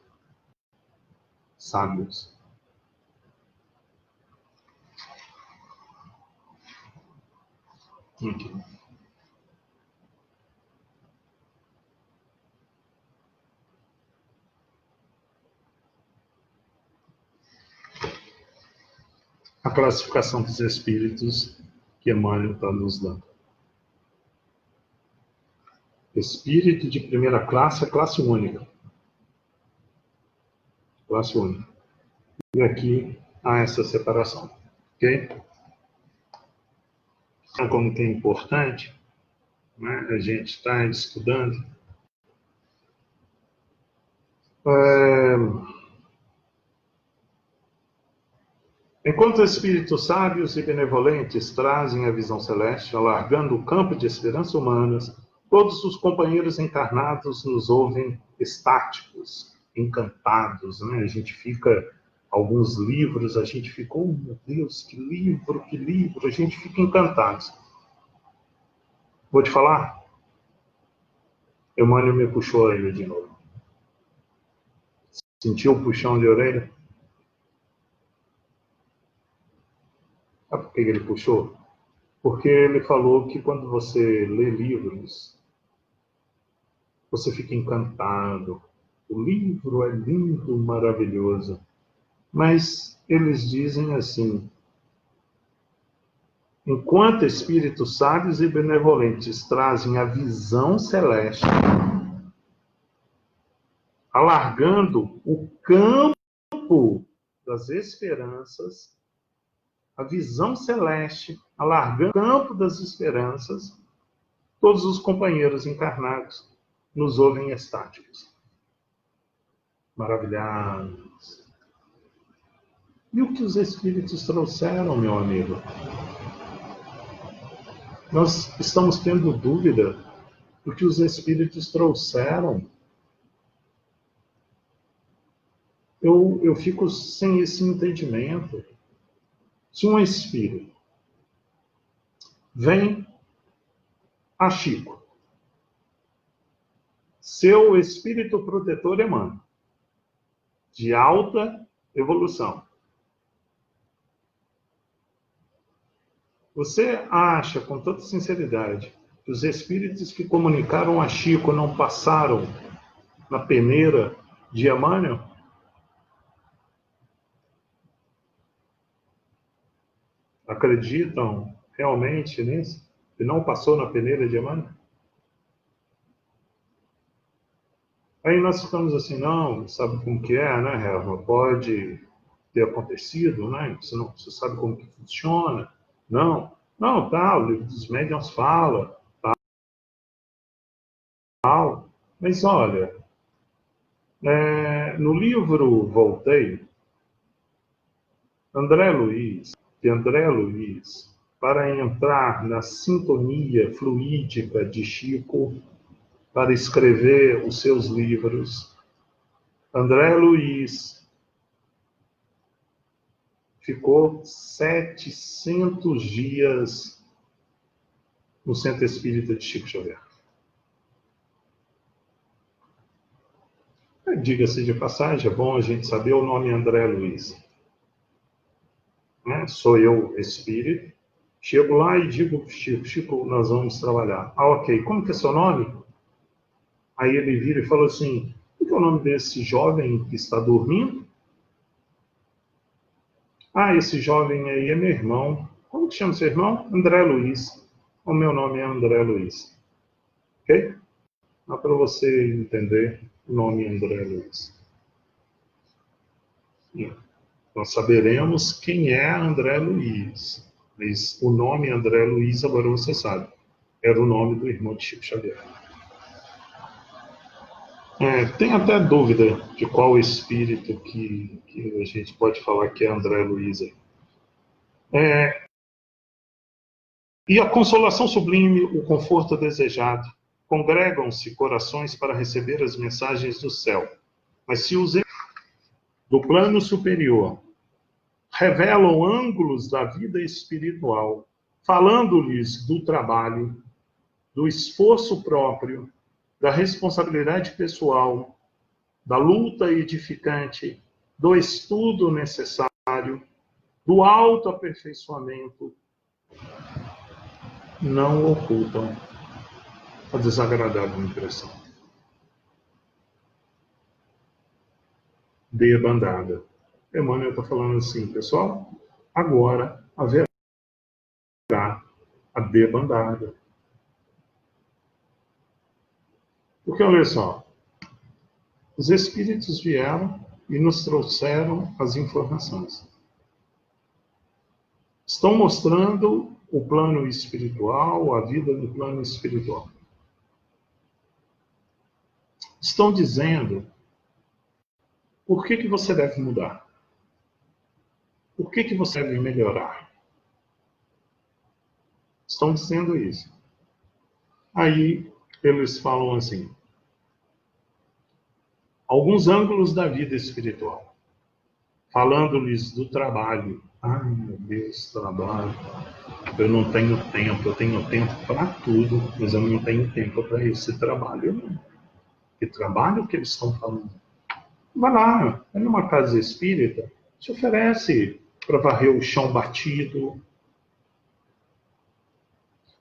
sábios. Aqui. A classificação dos espíritos que Emmanuel está nos dando. Espírito de primeira classe é classe única. Classe única. E aqui há essa separação. Ok? Então, como que é importante, né, a gente está estudando. Enquanto espíritos sábios e benevolentes trazem a visão celeste, alargando o campo de esperança humanas, todos os companheiros encarnados nos ouvem estáticos, encantados, né? A gente fica, alguns livros, a gente fica, oh meu Deus, que livro, a gente fica encantado. Vou te falar, Emmanuel me puxou a orelha de novo. Sentiu o puxão de orelha? Sabe por que ele puxou? Porque ele falou que quando você lê livros, você fica encantado. O livro é lindo, maravilhoso. Mas eles dizem assim: enquanto espíritos sábios e benevolentes trazem a visão celeste, alargando o campo das esperanças, a visão celeste, alargando o campo das esperanças, todos os companheiros encarnados nos ouvem estáticos, maravilhados. E o que os espíritos trouxeram, meu amigo? Nós estamos tendo dúvida do que os espíritos trouxeram. Eu fico sem esse entendimento. Se um espírito vem a Chico, seu espírito protetor Emmanuel, de alta evolução, você acha, com toda sinceridade, que os espíritos que comunicaram a Chico não passaram na peneira de Emmanuel? Acreditam realmente nisso? Que não passou na peneira de Emmanuel? Aí nós ficamos assim, não, sabe como que é, né, Helma? Pode ter acontecido, né? Você sabe como que funciona? Não, não, tá, o livro dos médiuns fala, tal. Mas olha, no livro Voltei, de André Luiz, para entrar na sintonia fluídica de Chico, para escrever os seus livros, André Luiz ficou 700 dias no Centro Espírita de Chico Xavier. Diga-se de passagem, é bom a gente saber o nome André Luiz. Né? Sou eu, espírito. Chego lá e digo para o Chico, Chico, nós vamos trabalhar. Ah, ok. Como que é seu nome? Aí ele vira e fala assim, qual é o nome desse jovem que está dormindo? Ah, esse jovem aí é meu irmão. Como que chama seu irmão? André Luiz. O meu nome é André Luiz. Ok? Dá para você entender o nome André Luiz. Nós saberemos quem é André Luiz. Mas o nome André Luiz, agora você sabe. Era o nome do irmão de Chico Xavier. Tem até dúvida de qual espírito que a gente pode falar que é André Luiz. E a consolação sublime, o conforto desejado. Congregam-se corações para receber as mensagens do céu. Mas se os do plano superior revelam ângulos da vida espiritual, falando-lhes do trabalho, do esforço próprio, da responsabilidade pessoal, da luta edificante, do estudo necessário, do autoaperfeiçoamento, não ocultam a desagradável impressão. Debandada. Emmanuel está falando assim, pessoal, agora haverá a debandada. Porque olha só, os espíritos vieram e nos trouxeram as informações. Estão mostrando o plano espiritual, a vida no plano espiritual. Estão dizendo por que você deve mudar. Por que você deve melhorar. Estão dizendo isso. Aí eles falam assim, alguns ângulos da vida espiritual, falando-lhes do trabalho. Ai, meu Deus, trabalho. Eu não tenho tempo, eu tenho tempo para tudo, mas eu não tenho tempo para esse trabalho. Que trabalho que eles estão falando? Vai lá, é numa casa espírita, se oferece para varrer o chão batido.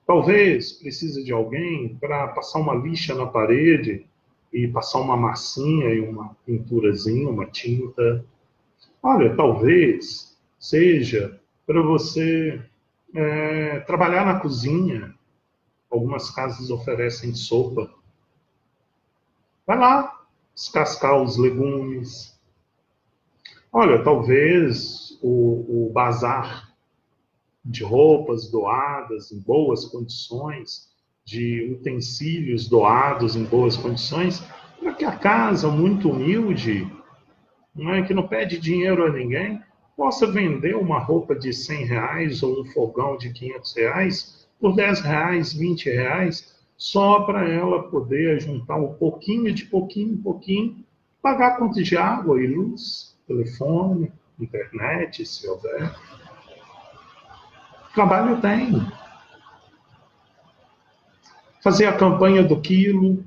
Talvez precise de alguém para passar uma lixa na parede e passar uma massinha e uma pinturazinha, uma tinta. Olha, talvez seja para você trabalhar na cozinha. Algumas casas oferecem sopa. Vai lá, descascar os legumes. Olha, talvez o bazar de roupas doadas em boas condições, de utensílios doados em boas condições, para que a casa muito humilde, não é, que não pede dinheiro a ninguém, possa vender uma roupa de R$ 100 ou um fogão de R$ 500 por R$ 10, R$ 20, só para ela poder juntar um pouquinho de pouquinho em pouquinho, pagar a conta de água e luz, telefone, internet, se houver. Trabalho tem. Fazer a campanha do quilo,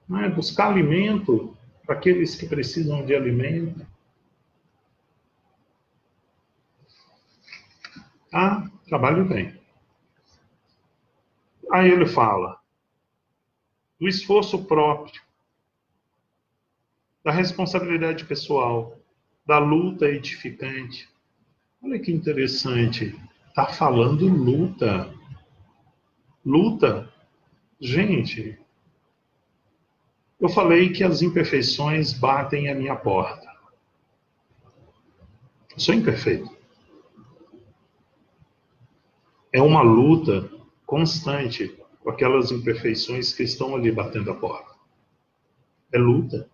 né? Buscar alimento para aqueles que precisam de alimento. Ah, trabalho tem. Aí ele fala do esforço próprio, da responsabilidade pessoal, da luta edificante. Olha que interessante. Está falando luta. Luta. Gente, eu falei que as imperfeições batem à minha porta. Eu sou imperfeito. É uma luta constante com aquelas imperfeições que estão ali batendo a porta. É luta.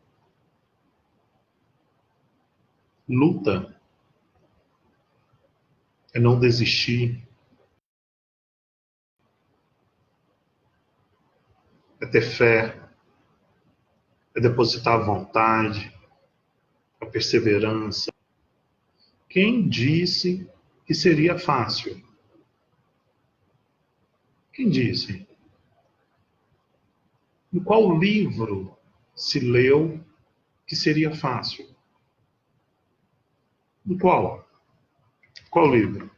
Luta é não desistir, é ter fé, é depositar a vontade, a perseverança. Quem disse que seria fácil? Quem disse? Em qual livro se leu que seria fácil? Em qual? Qual livro?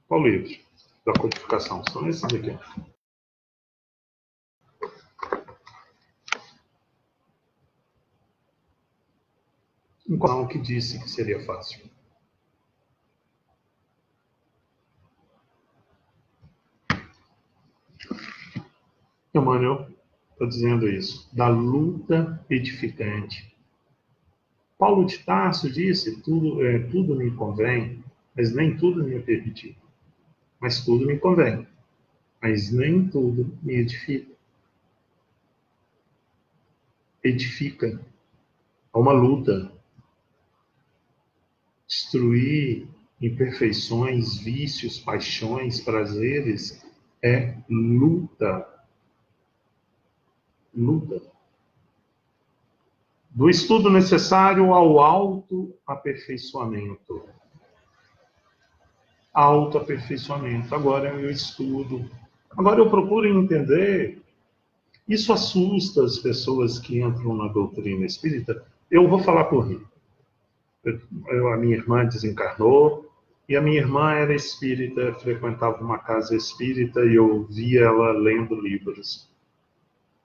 Qual livro da codificação? São esses aqui. Em qual que disse que seria fácil? Emmanuel está dizendo isso, da luta edificante. Paulo de Tarso disse, tudo me convém, mas nem tudo me é permitido. Mas tudo me convém, mas nem tudo me edifica. Edifica. Há uma luta. Destruir imperfeições, vícios, paixões, prazeres é luta. Luta. Do estudo necessário ao autoaperfeiçoamento. Autoaperfeiçoamento. Agora eu estudo. Agora eu procuro entender. Isso assusta as pessoas que entram na doutrina espírita. Eu vou falar por mim. A minha irmã desencarnou e a minha irmã era espírita, frequentava uma casa espírita e eu via ela lendo livros.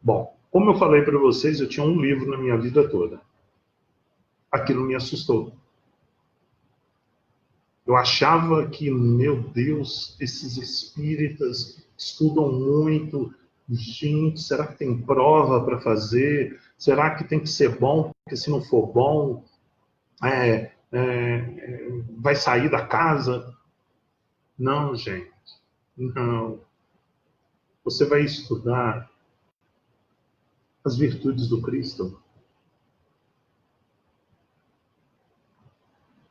Bom, como eu falei para vocês, eu tinha um livro na minha vida toda. Aquilo me assustou. Eu achava que, meu Deus, esses espíritas estudam muito. Gente, será que tem prova para fazer? Será que tem que ser bom? Porque se não for bom, vai sair da casa? Não, gente. Não. Você vai estudar as virtudes do Cristo.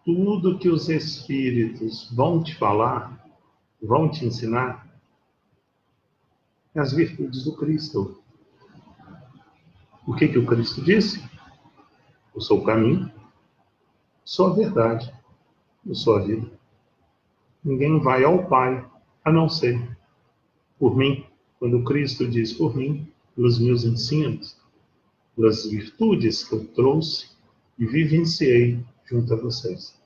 Tudo que os Espíritos vão te falar, vão te ensinar, é as virtudes do Cristo. O que o Cristo disse? Eu sou o caminho, sou a verdade, eu sou a vida. Ninguém vai ao Pai a não ser por mim. Quando Cristo diz por mim, pelos meus ensinos, pelas virtudes que eu trouxe e vivenciei junto a vocês.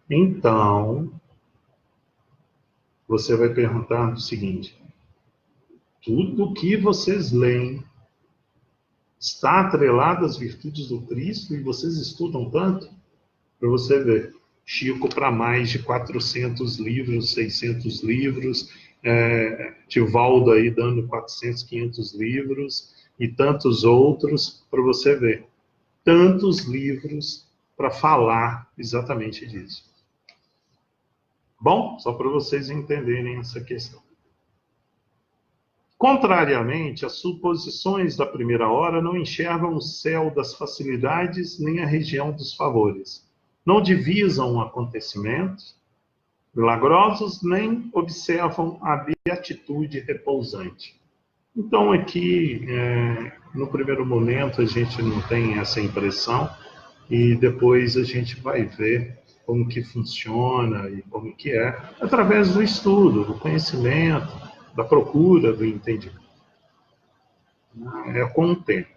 Então, você vai perguntar o seguinte: tudo que vocês leem está atrelado às virtudes do Cristo e vocês estudam tanto? Para você ver. Chico para mais de 400 livros, 600 livros, Divaldo aí dando 400, 500 livros e tantos outros, para você ver. Tantos livros para falar exatamente disso. Bom, só para vocês entenderem essa questão. Contrariamente, as suposições da primeira hora não enxergam o céu das facilidades nem a região dos favores. Não divisam acontecimentos milagrosos, nem observam a beatitude repousante. Então, aqui, no primeiro momento, a gente não tem essa impressão, e depois a gente vai ver como que funciona e como que é, através do estudo, do conhecimento, da procura do entendimento. Com o tempo.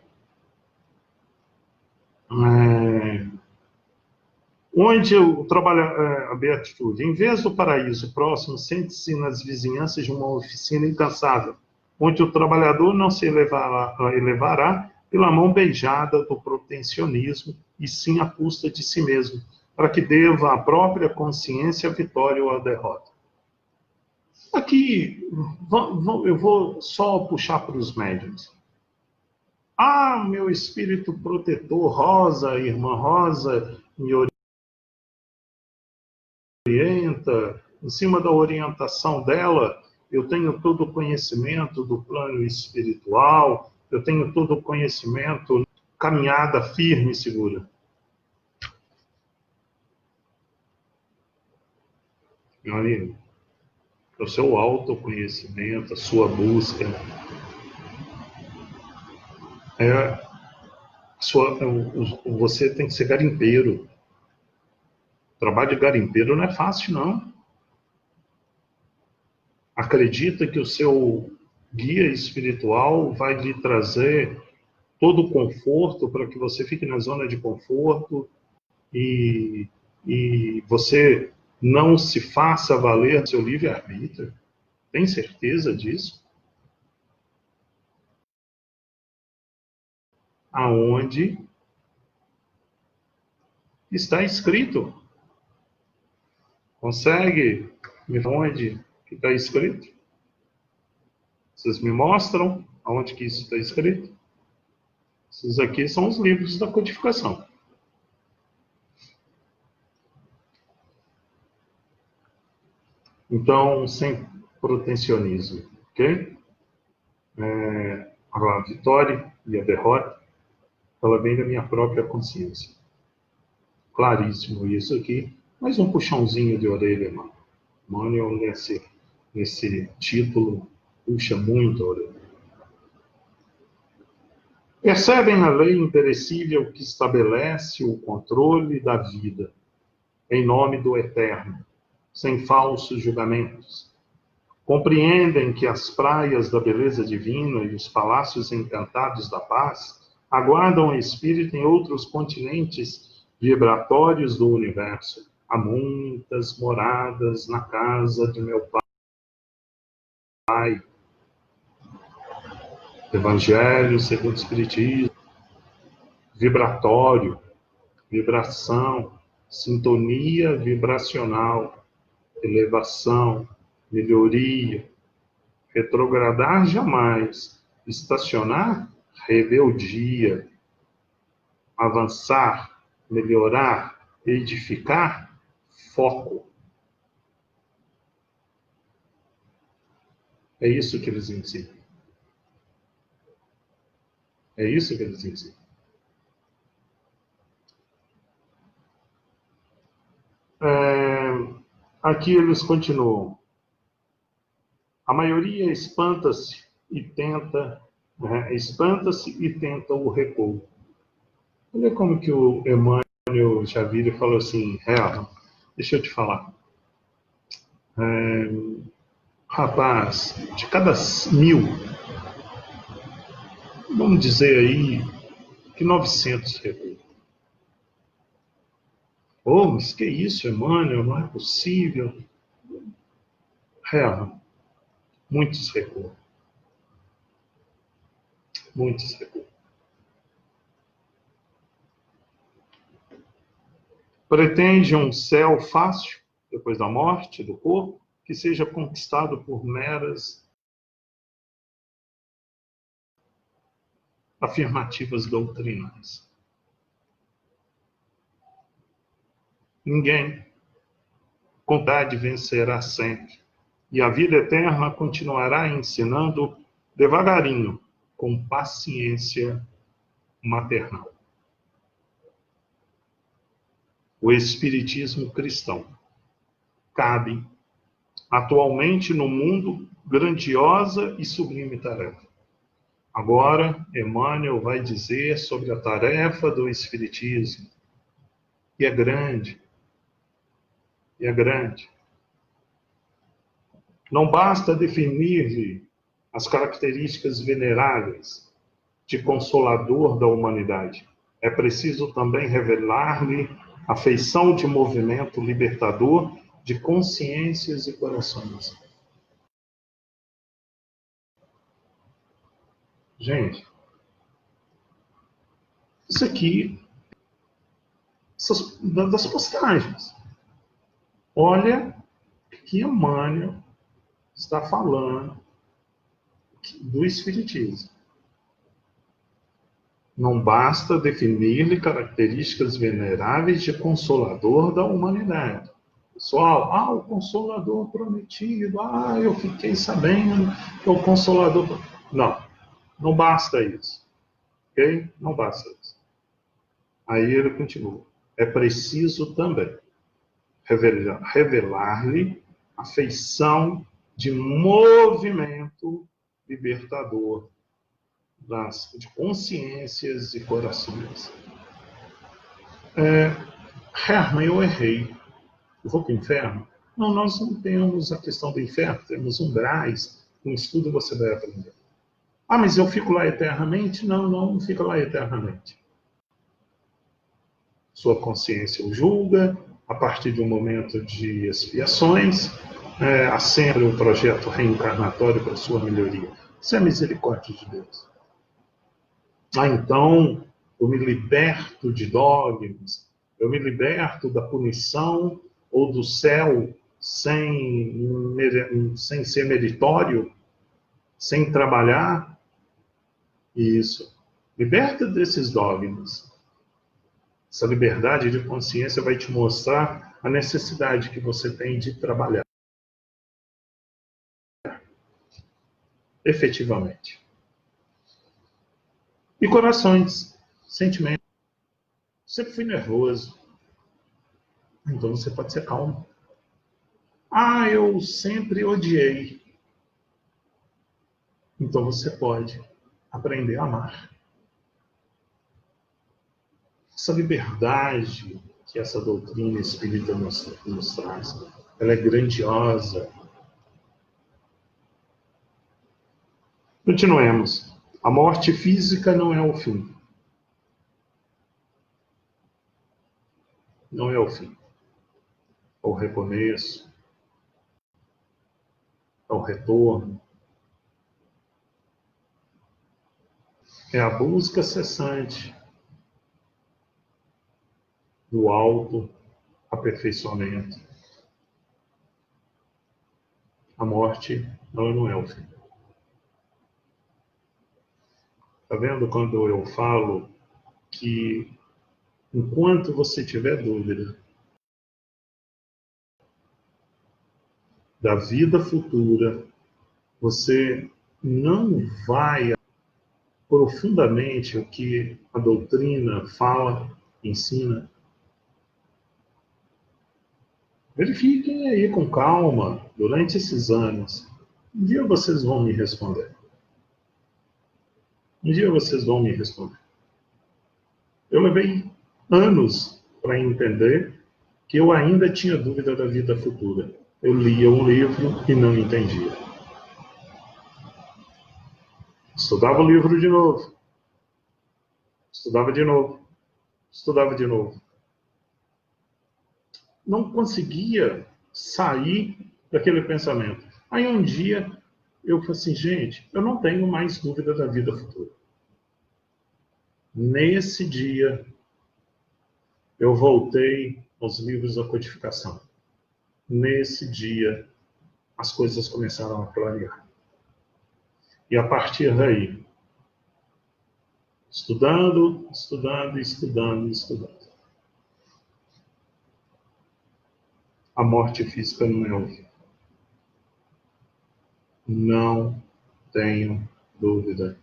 Onde eu trabalho a beatitude? Em vez do paraíso próximo, sente-se nas vizinhanças de uma oficina incansável, onde o trabalhador não se elevará pela mão beijada do protecionismo, e sim à custa de si mesmo, para que deva à própria consciência a vitória ou a derrota. Aqui, eu vou só puxar para os médiuns. Ah, meu espírito protetor, Rosa, irmã Rosa, me orienta, em cima da orientação dela, eu tenho todo o conhecimento do plano espiritual, eu tenho todo o conhecimento, caminhada firme e segura. Meu amigo, o seu autoconhecimento, a sua busca, você tem que ser garimpeiro. O trabalho de garimpeiro não é fácil, não. Acredita que o seu guia espiritual vai lhe trazer todo o conforto para que você fique na zona de conforto e você não se faça valer do seu livre-arbítrio? Tem certeza disso? Aonde está escrito? Consegue me falar onde que está escrito? Vocês me mostram aonde que isso está escrito? Esses aqui são os livros da codificação. Então, sem protecionismo, ok? A vitória e a derrota, ela vem da minha própria consciência. Claríssimo isso aqui. Mais um puxãozinho de orelha, mano. Manuel, nesse título, puxa muito a orelha. Percebem a lei imperecível que estabelece o controle da vida, em nome do Eterno, sem falsos julgamentos. Compreendem que as praias da beleza divina e os palácios encantados da paz aguardam o espírito em outros continentes vibratórios do universo. Há muitas moradas na casa de meu Pai. Evangelho segundo o Espiritismo. Vibratório, vibração, sintonia vibracional, elevação, melhoria. Retrogradar jamais, estacionar, rebeldia. Avançar, melhorar, edificar, foco. É isso que eles ensinam. É isso que eles ensinam. Aqui eles continuam. A maioria espanta-se e tenta o recuo. Olha como que o Emmanuel Xavier falou assim, deixa eu te falar. Rapaz, de cada 1000, vamos dizer aí que 900 recuam. Oh, mas que isso, Emmanuel? Não é possível. Muitos recuam. Muitos recuam. Pretende um céu fácil, depois da morte do corpo, que seja conquistado por meras afirmativas doutrinas. Ninguém, com vontade, vencerá sempre. E a vida eterna continuará ensinando devagarinho, com paciência maternal. O Espiritismo cristão cabe atualmente no mundo grandiosa e sublime tarefa. Agora, Emmanuel vai dizer sobre a tarefa do Espiritismo, e é grande, e é grande. Não basta definir-lhe as características veneráveis de consolador da humanidade. É preciso também revelar-lhe a feição de movimento libertador de consciências e corações. Gente, isso aqui, das postagens. Olha que Emmanuel está falando do Espiritismo. Não basta definir-lhe características veneráveis de consolador da humanidade. Pessoal, o Consolador prometido, eu fiquei sabendo que é o Consolador. Não basta isso. Ok? Não basta isso. Aí ele continua. É preciso também revelar-lhe a feição de movimento libertador de consciências e corações. Herman, eu errei. Eu vou para o inferno? Não, nós não temos a questão do inferno, temos umbrais. No estudo você vai aprender. Mas eu fico lá eternamente? Não fica lá eternamente. Sua consciência o julga, a partir de um momento de expiações, há sempre um projeto reencarnatório para sua melhoria. Isso é a misericórdia de Deus. Então, eu me liberto de dogmas, eu me liberto da punição ou do céu sem ser meritório, sem trabalhar. Isso. Liberta desses dogmas. Essa liberdade de consciência vai te mostrar a necessidade que você tem de trabalhar efetivamente. E corações, sentimentos. Sempre fui nervoso. Então você pode ser calmo. Eu sempre odiei. Então você pode aprender a amar. Essa liberdade que essa doutrina espírita nos traz, ela é grandiosa. Continuemos. A morte física não é o fim. Não é o fim. É o recomeço. É o retorno. É a busca cessante do auto-aperfeiçoamento. A morte não é o fim. Está vendo quando eu falo que enquanto você tiver dúvida da vida futura, você não vai profundamente o que a doutrina fala, ensina. Verifiquem aí com calma durante esses anos. Um dia vocês vão me responder. Um dia vocês vão me responder. Eu levei anos para entender que eu ainda tinha dúvida da vida futura. Eu lia um livro e não entendia. Estudava o livro de novo. Estudava de novo. Estudava de novo. Não conseguia sair daquele pensamento. Aí um dia eu falei assim, gente, eu não tenho mais dúvida da vida futura. Nesse dia, eu voltei aos livros da codificação. Nesse dia, as coisas começaram a clarear. E a partir daí, estudando, a morte física não é horrível. Não tenho dúvida.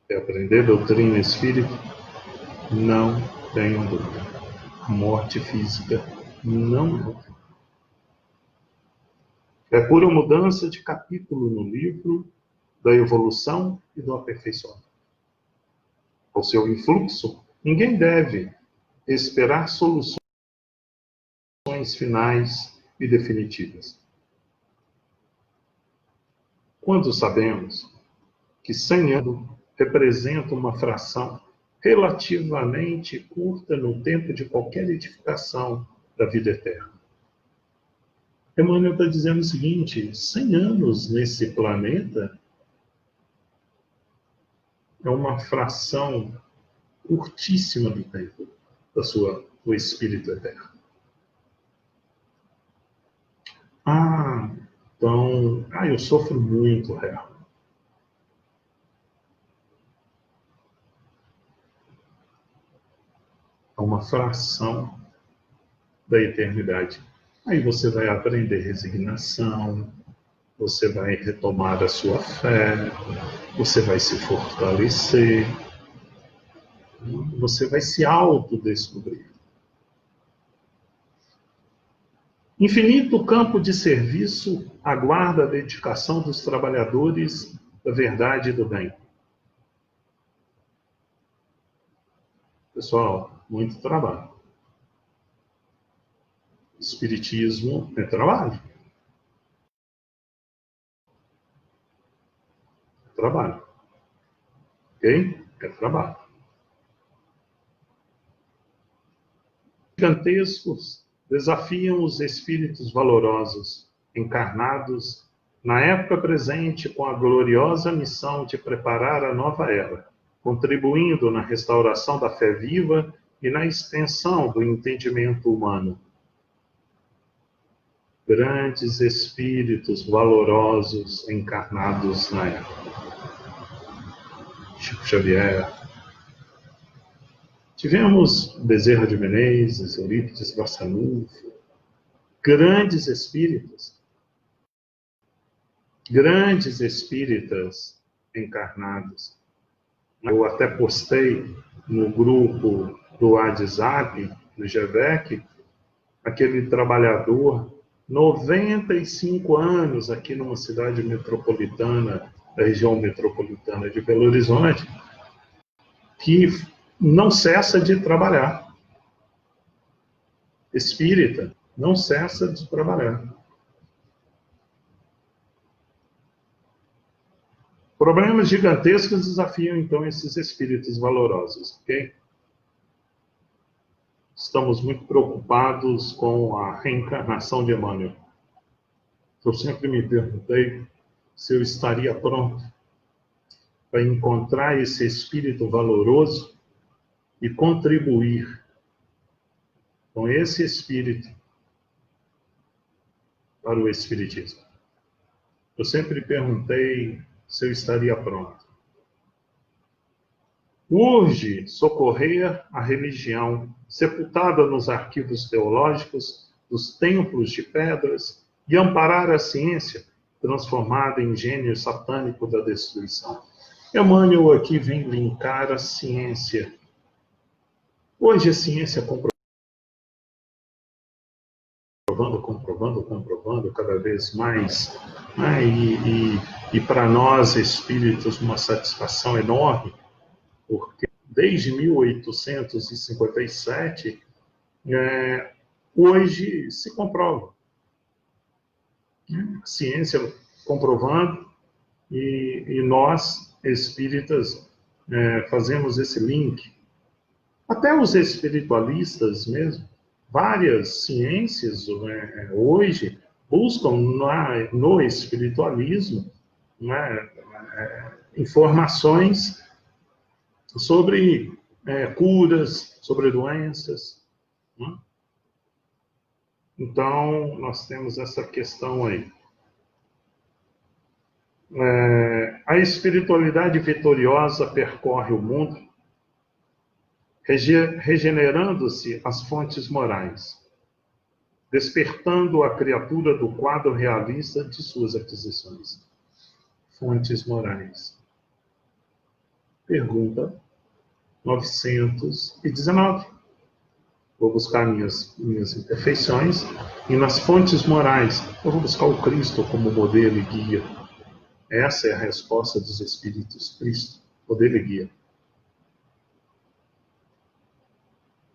É aprender doutrina espírita? Não tenho dúvida. A morte física não é horrível. É pura mudança de capítulo no livro da evolução e do aperfeiçoamento. Ao seu influxo, ninguém deve esperar soluções finais e definitivas. Quando sabemos que 100 anos representa uma fração relativamente curta no tempo de qualquer edificação da vida eterna. Emmanuel está dizendo o seguinte: 100 anos nesse planeta é uma fração curtíssima do tempo do espírito eterno. Então, eu sofro muito, real. É uma fração da eternidade. Aí você vai aprender resignação, você vai retomar a sua fé, você vai se fortalecer, você vai se autodescobrir. Infinito campo de serviço aguarda a dedicação dos trabalhadores da verdade e do bem. Pessoal, muito trabalho. Espiritismo é trabalho. É trabalho. Ok? É trabalho. Gigantescos desafiam os espíritos valorosos, encarnados na época presente com a gloriosa missão de preparar a nova era, contribuindo na restauração da fé viva e na extensão do entendimento humano. Grandes espíritos valorosos encarnados na época. Chico Xavier. Tivemos Bezerra de Menezes, Eurípides Barçanufo, grandes espíritas encarnados. Eu até postei no grupo do WhatsApp, do GEVEC, aquele trabalhador, 95 anos, aqui numa cidade metropolitana, da região metropolitana de Belo Horizonte, que não cessa de trabalhar. Espírita, não cessa de trabalhar. Problemas gigantescos desafiam, então, esses espíritos valorosos, ok? Estamos muito preocupados com a reencarnação de Emmanuel. Eu sempre me perguntei se eu estaria pronto para encontrar esse espírito valoroso e contribuir com esse espírito para o espiritismo. Eu sempre perguntei se eu estaria pronto. Urge socorrer a religião, sepultada nos arquivos teológicos dos templos de pedras, e amparar a ciência, transformada em gênio satânico da destruição. Emmanuel aqui vem linkar a ciência. Hoje a ciência comprovando cada vez mais, né? E para nós espíritos uma satisfação enorme, porque desde 1857 hoje se comprova. A ciência comprovando, e nós espíritas fazemos esse link. Até os espiritualistas mesmo, várias ciências hoje buscam no espiritualismo informações sobre curas, sobre doenças, Né? Então, nós temos essa questão aí. A espiritualidade vitoriosa percorre o mundo, regenerando-se as fontes morais, despertando a criatura do quadro realista de suas aquisições. Fontes morais. Pergunta 919. Vou buscar minhas imperfeições e nas fontes morais eu vou buscar o Cristo como modelo e guia. Essa é a resposta dos Espíritos: Cristo, modelo e guia.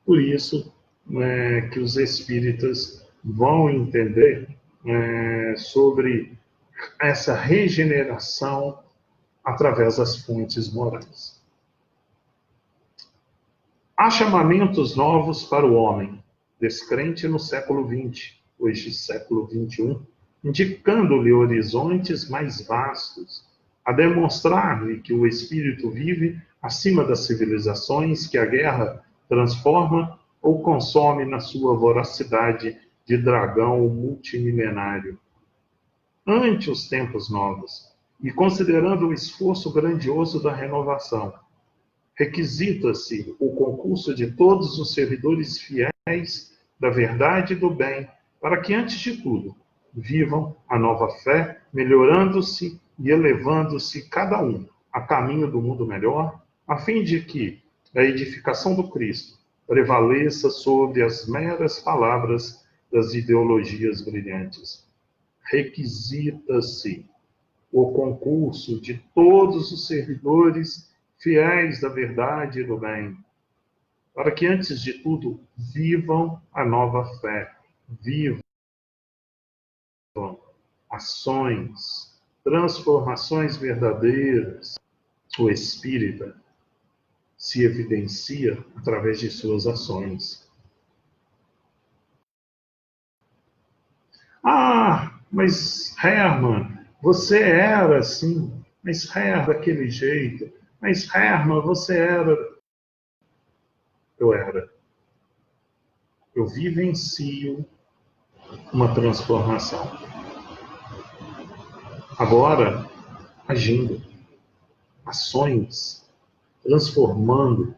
Por isso que os espíritas vão entender sobre essa regeneração através das fontes morais. Há chamamentos novos para o homem, descrente no século XX, hoje século XXI, indicando-lhe horizontes mais vastos, a demonstrar-lhe que o espírito vive acima das civilizações que a guerra transforma ou consome na sua voracidade de dragão multimilenário. Ante os tempos novos, e considerando o esforço grandioso da renovação, requisita-se o concurso de todos os servidores fiéis da verdade e do bem, para que, antes de tudo, vivam a nova fé, melhorando-se e elevando-se cada um a caminho do mundo melhor, a fim de que a edificação do Cristo prevaleça sobre as meras palavras das ideologias brilhantes. Requisita-se o concurso de todos os servidores fiéis da verdade e do bem, para que, antes de tudo, vivam a nova fé, vivam ações, transformações verdadeiras. O espírita se evidencia através de suas ações. Ah, mas Hermann, você era assim, mas Hermann daquele jeito, mas Hermann, você era... Eu era. Eu vivencio uma transformação. Agora, agindo, ações, transformando.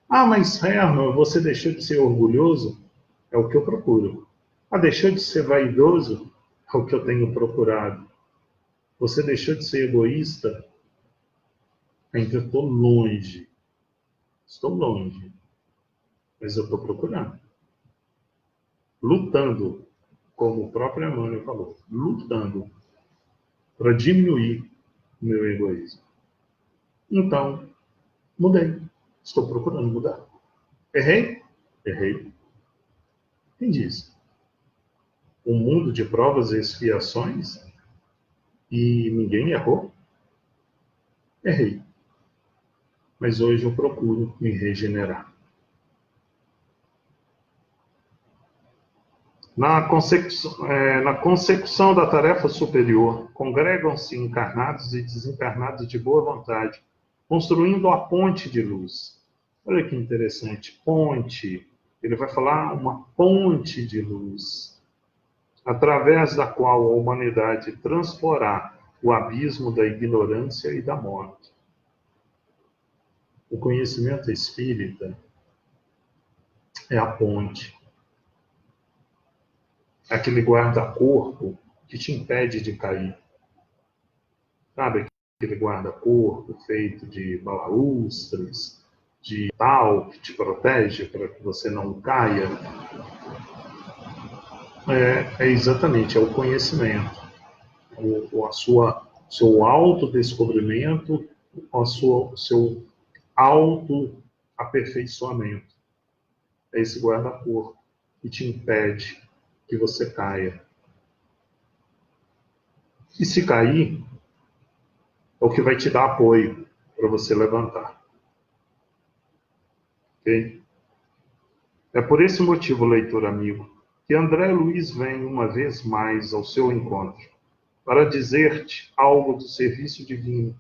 Ah, mas Hermann, você deixou de ser orgulhoso? É o que eu procuro. Ah, deixou de ser vaidoso? É o que eu tenho procurado. Você deixou de ser egoísta? Ainda estou longe. Estou longe. Mas eu estou procurando. Lutando, como o próprio Emmanuel falou, lutando para diminuir o meu egoísmo. Então, mudei. Estou procurando mudar. Errei? Errei. Quem disse? Um mundo de provas e expiações e ninguém errou? Errei. Mas hoje eu procuro me regenerar. Na consecução da tarefa superior, congregam-se encarnados e desencarnados de boa vontade, construindo a ponte de luz. Olha que interessante, ponte. Ele vai falar uma ponte de luz, através da qual a humanidade transporá o abismo da ignorância e da morte. O conhecimento espírita é a ponte. É aquele guarda-corpo que te impede de cair. Sabe aquele guarda-corpo feito de balaústres, de tal, que te protege para que você não caia? Exatamente, é o conhecimento. Seu autodescobrimento, seu autoaperfeiçoamento. É esse guarda-corpo que te impede que você caia. E se cair, é o que vai te dar apoio para você levantar. Ok? É por esse motivo, leitor amigo, que André Luiz vem uma vez mais ao seu encontro, para dizer-te algo do serviço divino,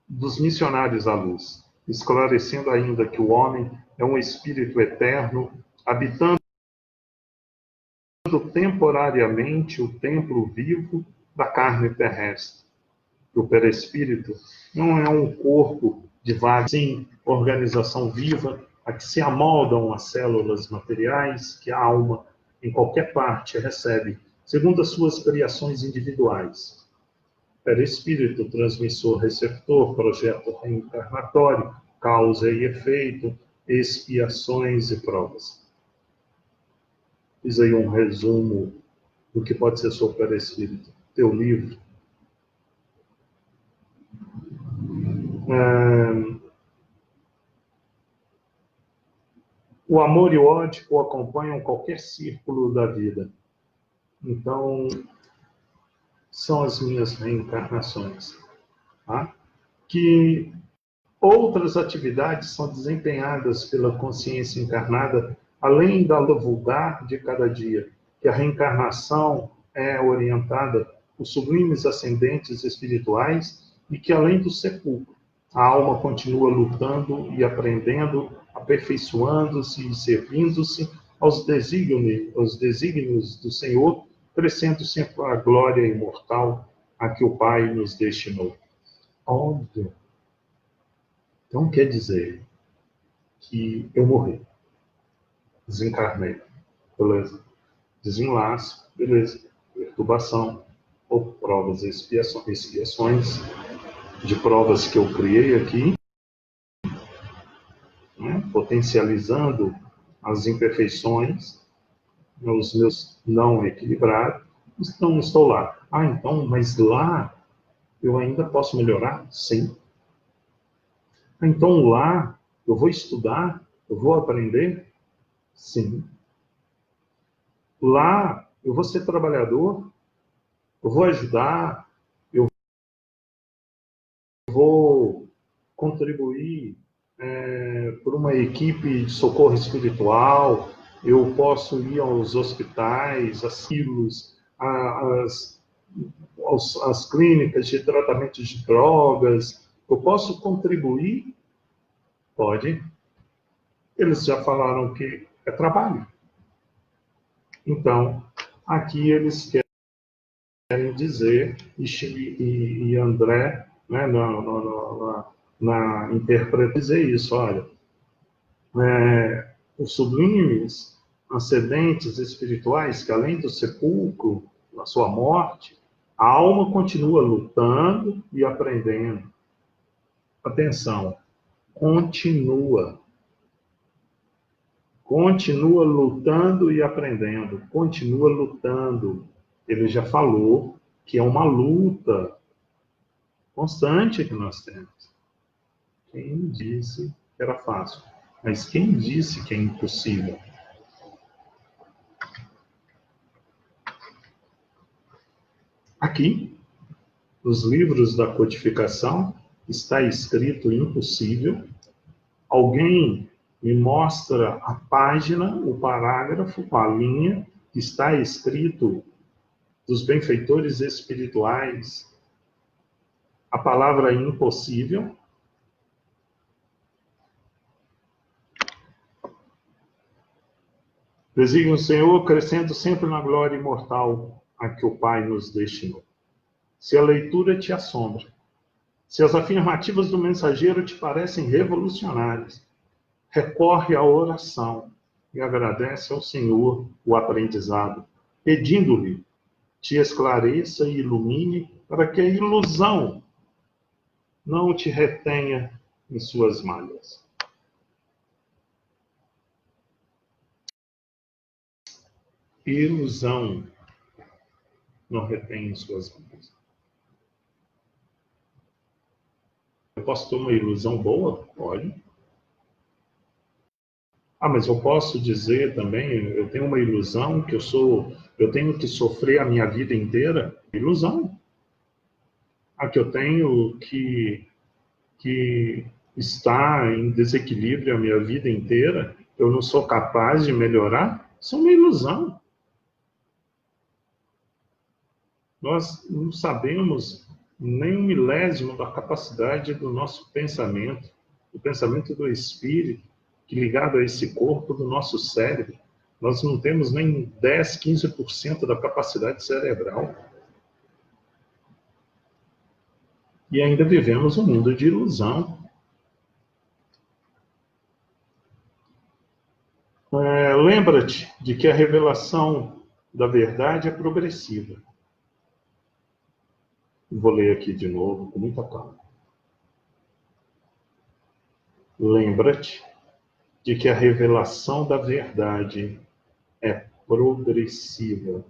dos missionários à luz, esclarecendo ainda que o homem é um espírito eterno, habitando temporariamente o templo vivo da carne terrestre. O perispírito não é um corpo de vaga, sim, organização viva, a que se amoldam as células materiais que a alma, em qualquer parte, recebe, segundo as suas criações individuais. Perispírito, transmissor, receptor, projeto reencarnatório, causa e efeito, expiações e provas. Fiz aí um resumo do que pode ser seu perispírito. Teu livro. O amor e o ódio o acompanham qualquer círculo da vida. Então, são as minhas reencarnações. Tá? Que outras atividades são desempenhadas pela consciência encarnada, além da vulgar de cada dia, que a reencarnação é orientada por sublimes ascendentes espirituais e que, além do sepulcro, a alma continua lutando e aprendendo, aperfeiçoando-se e servindo-se aos desígnios do Senhor, crescendo sempre a glória imortal a que o Pai nos destinou. Óbvio. Então quer dizer que eu morri, desencarnei, beleza? Desenlace, beleza? Perturbação, ou provas e expiações de provas que eu criei aqui, né? Potencializando as imperfeições, os meus não equilibrados, então estou lá. Ah, então, mas lá eu ainda posso melhorar? Sim. Então lá eu vou estudar, eu vou aprender? Sim. Lá eu vou ser trabalhador, eu vou ajudar, eu vou contribuir por uma equipe de socorro espiritual, eu posso ir aos hospitais, asilos, às clínicas de tratamento de drogas, eu posso contribuir? Pode. Eles já falaram que é trabalho. Então, aqui eles querem dizer, e André, né, na interpretação, dizer isso, olha, os sublimes ascendentes espirituais, que além do sepulcro, da sua morte, a alma continua lutando e aprendendo. Atenção, continua lutando e aprendendo, continua lutando. Ele já falou que é uma luta constante que nós temos. Quem disse que era fácil? Mas quem disse que é impossível? Aqui, nos livros da codificação, está escrito impossível. Alguém me mostra a página, o parágrafo, a linha, que está escrito dos benfeitores espirituais, a palavra impossível. Designa o Senhor crescendo sempre na glória imortal a que o Pai nos destinou. Se a leitura te assombra, se as afirmativas do mensageiro te parecem revolucionárias, recorre à oração e agradece ao Senhor o aprendizado, pedindo-lhe te esclareça e ilumine para que a ilusão não te retenha em suas malhas. Ilusão não retém em suas malhas. Eu posso ter uma ilusão boa? Pode. Ah, mas eu posso dizer também, eu tenho uma ilusão que eu tenho que sofrer a minha vida inteira? Ilusão. Ah, que eu tenho que estar em desequilíbrio a minha vida inteira, eu não sou capaz de melhorar? Isso é uma ilusão. Nós não sabemos nem um milésimo da capacidade do nosso pensamento, do pensamento do espírito, que ligado a esse corpo do nosso cérebro, nós não temos nem 10, 15% da capacidade cerebral. E ainda vivemos um mundo de ilusão. Lembra-te de que a revelação da verdade é progressiva. Vou ler aqui de novo, com muita calma. Lembra-te de que a revelação da verdade é progressiva.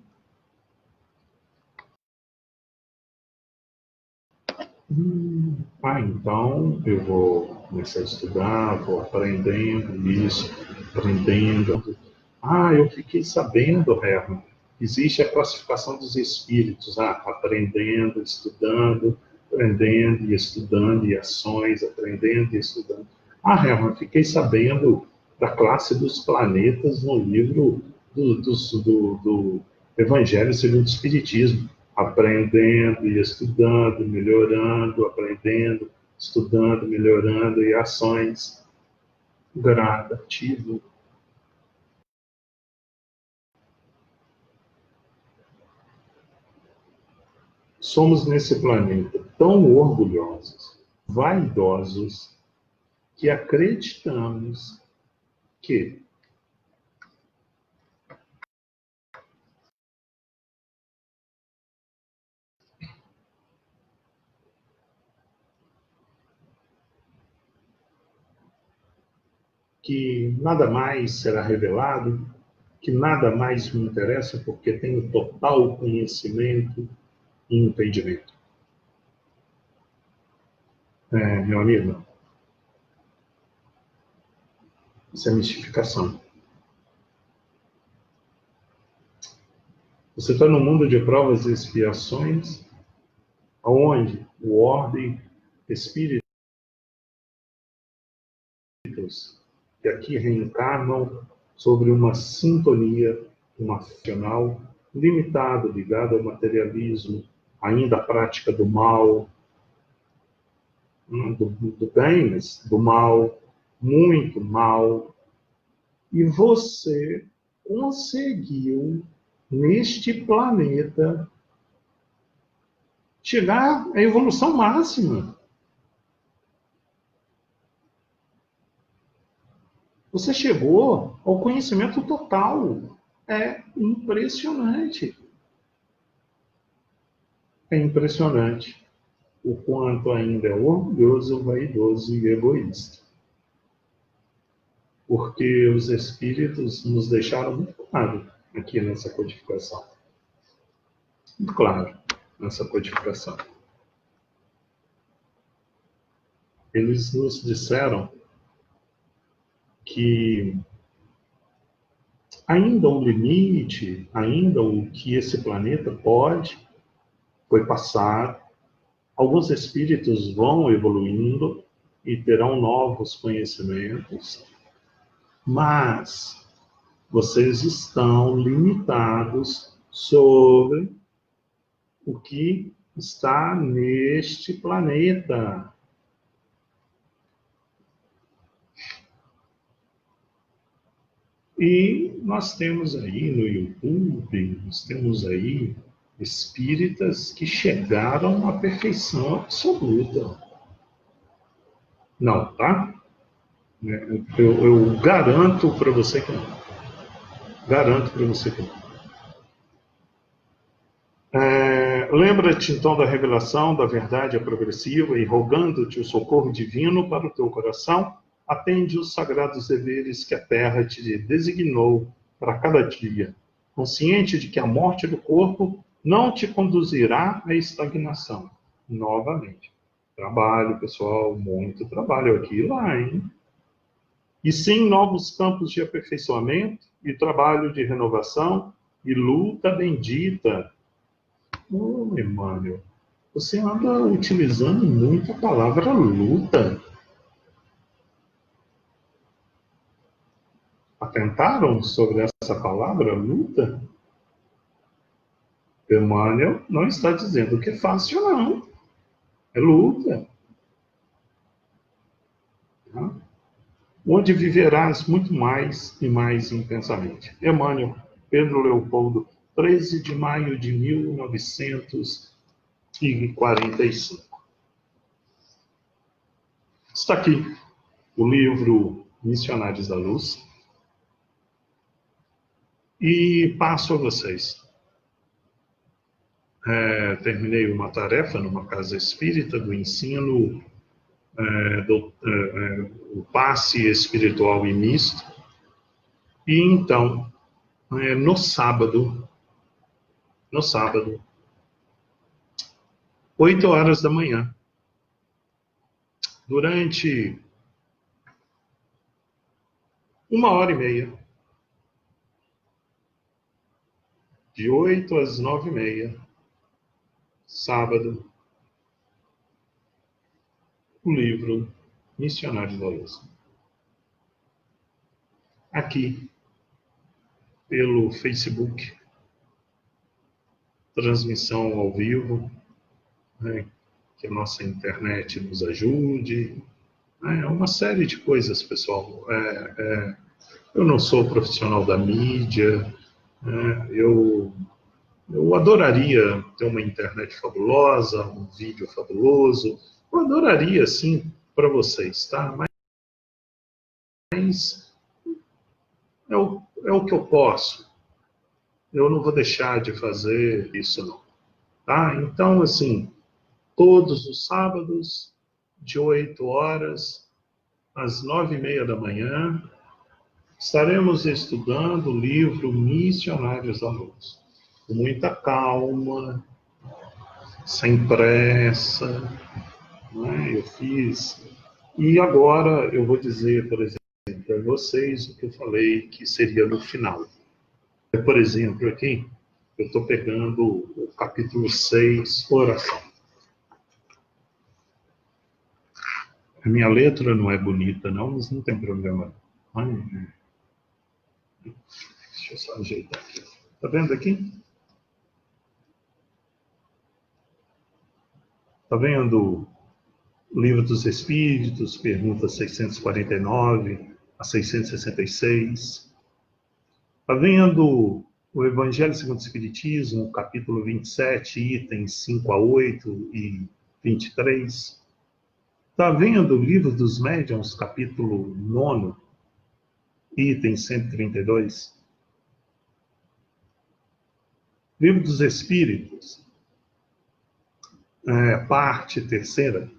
Então eu vou começar a estudar, vou aprendendo isso, aprendendo. Eu fiquei sabendo, Herman, existe a classificação dos espíritos, aprendendo, estudando, aprendendo e estudando, e ações, aprendendo e estudando. Herman, fiquei sabendo da classe dos planetas no livro do Evangelho segundo o Espiritismo. Aprendendo e estudando, melhorando, aprendendo, estudando, melhorando, e ações. Gradativo. Somos nesse planeta tão orgulhosos, vaidosos, que acreditamos que nada mais será revelado, que nada mais me interessa porque tenho total conhecimento e entendimento. Meu amigo, isso é mistificação. Você está no mundo de provas e expiações, onde o ordem espíritos que aqui reencarnam sobre uma sintonia, uma funcional limitado, ligado ao materialismo, ainda à prática do mal, do bem, mas do mal, muito mal. E você conseguiu, neste planeta, chegar à evolução máxima. Você chegou ao conhecimento total. É impressionante. É impressionante o quanto ainda é orgulhoso, vaidoso e egoísta. Porque os espíritos nos deixaram muito claro aqui nessa codificação. Muito claro nessa codificação. Eles nos disseram que ainda o limite, ainda o que esse planeta pode, foi passado. Alguns espíritos vão evoluindo e terão novos conhecimentos, mas vocês estão limitados sobre o que está neste planeta. E nós temos aí no YouTube, nós temos aí espíritas que chegaram à perfeição absoluta. Não, tá? Eu garanto para você que não. Garanto para você que não. Lembra-te então da revelação da verdade progressiva e rogando-te o socorro divino para o teu coração, atende os sagrados deveres que a terra te designou para cada dia, consciente de que a morte do corpo não te conduzirá à estagnação. Novamente. Trabalho, pessoal, muito trabalho aqui e lá, hein? E sim novos campos de aperfeiçoamento e trabalho de renovação e luta bendita. Emmanuel, você anda utilizando muito a palavra luta. Atentaram sobre essa palavra luta? Emmanuel não está dizendo que é fácil, não. É luta. Tá? onde viverás muito mais e mais intensamente. Emmanuel, Pedro Leopoldo, 13 de maio de 1945. Está aqui o livro Missionários da Luz. E passo a vocês. Terminei uma tarefa numa casa espírita do ensino o passe espiritual e misto. E então, no sábado, 8 horas da manhã, durante 1h30, de 8 às 9h30, sábado, o livro Missionários da Luz. Aqui, pelo Facebook, transmissão ao vivo, né, que a nossa internet nos ajude, uma série de coisas, pessoal. Eu não sou profissional da mídia, eu adoraria ter uma internet fabulosa, um vídeo fabuloso, eu adoraria, sim, para vocês, tá? Mas é o que eu posso. Eu não vou deixar de fazer isso, não. Tá? Então, assim, todos os sábados, de 8 horas às 9h30 da manhã, estaremos estudando o livro Missionários da Luz. Com muita calma, sem pressa, né? Eu fiz. E agora eu vou dizer, por exemplo, a vocês o que eu falei que seria no final. Por exemplo, aqui, eu estou pegando o capítulo 6, oração. A minha letra não é bonita, não, mas não tem problema. Deixa eu só ajeitar aqui. Está vendo aqui? Está vendo o Livro dos Espíritos, pergunta 649 a 666. Está vendo o Evangelho segundo o Espiritismo, capítulo 27, itens 5 a 8 e 23. Está vendo o Livro dos Médiuns, capítulo 9, item 132. Livro dos Espíritos, parte 3ª,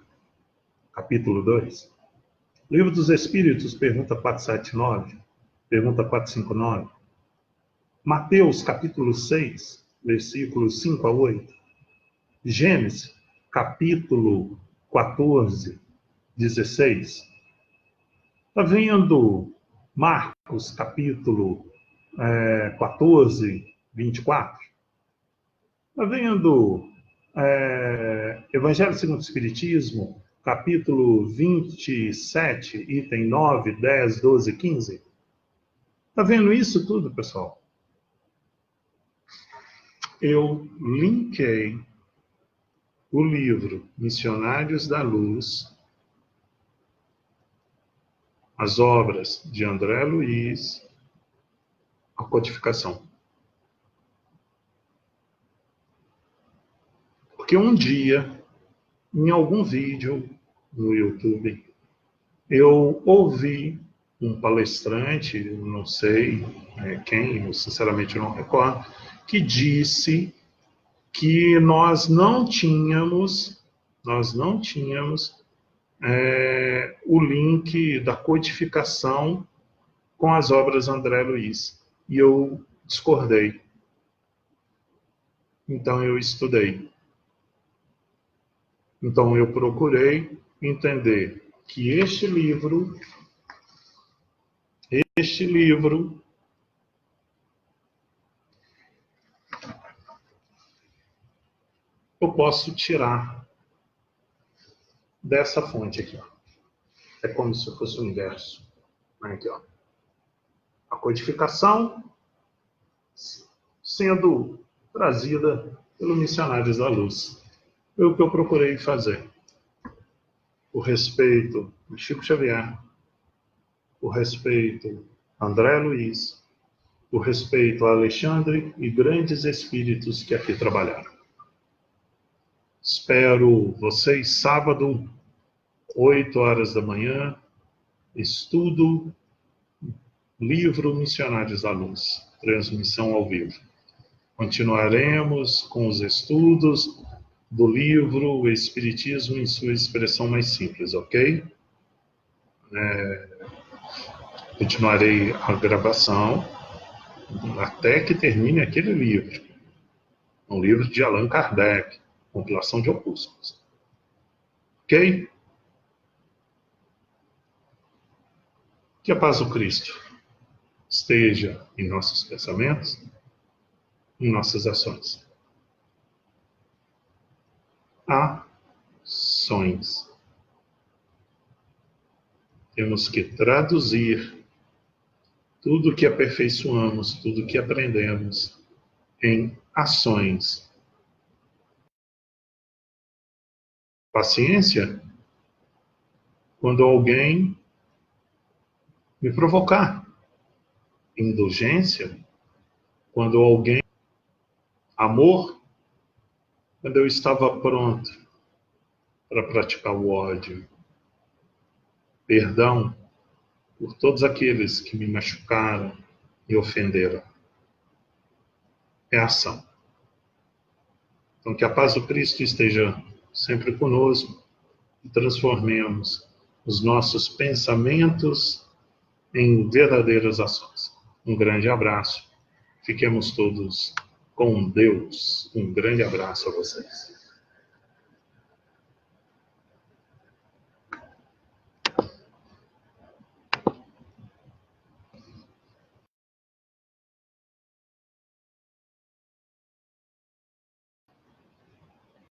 capítulo 2. Livro dos Espíritos, pergunta 479, pergunta 459. Mateus, capítulo 6, versículos 5 a 8. Gênesis, capítulo 14, 16. Está vendo Marcos, capítulo 14, 24? Está vendo Evangelho segundo o Espiritismo, capítulo 27, item 9, 10, 12, 15? Está vendo isso tudo, pessoal? Eu linkei o livro Missionários da Luz, as obras de André Luiz, a codificação. Porque um dia, em algum vídeo no YouTube, eu ouvi um palestrante, não sei quem, eu sinceramente não recordo, que disse que nós não tínhamos o link da codificação com as obras André Luiz. E eu discordei. Então eu estudei. Então eu procurei entender que este livro eu posso tirar dessa fonte aqui. Ó. É como se fosse o inverso. Aqui, ó. A codificação sendo trazida pelos Missionários da Luz. Foi o que eu procurei fazer. O respeito de Chico Xavier, por respeito a André Luiz, por respeito a Alexandre e grandes espíritos que aqui trabalharam. Espero vocês sábado, 8 horas da manhã, estudo, livro Missionários da Luz, transmissão ao vivo. Continuaremos com os estudos do livro O Espiritismo em sua expressão mais simples, ok? Continuarei a gravação até que termine aquele livro. Um livro de Allan Kardec, Compilação de Opúsculos. Ok? Que a paz do Cristo esteja em nossos pensamentos, em nossas ações. Ações. Temos que traduzir tudo que aperfeiçoamos, tudo que aprendemos em ações. Paciência, quando alguém me provocar. Indulgência, quando alguém... Amor, quando eu estava pronto para praticar o ódio. Perdão por todos aqueles que me machucaram e ofenderam. É ação. Então, que a paz do Cristo esteja sempre conosco e transformemos os nossos pensamentos em verdadeiras ações. Um grande abraço. Fiquemos todos com Deus. Um grande abraço a vocês.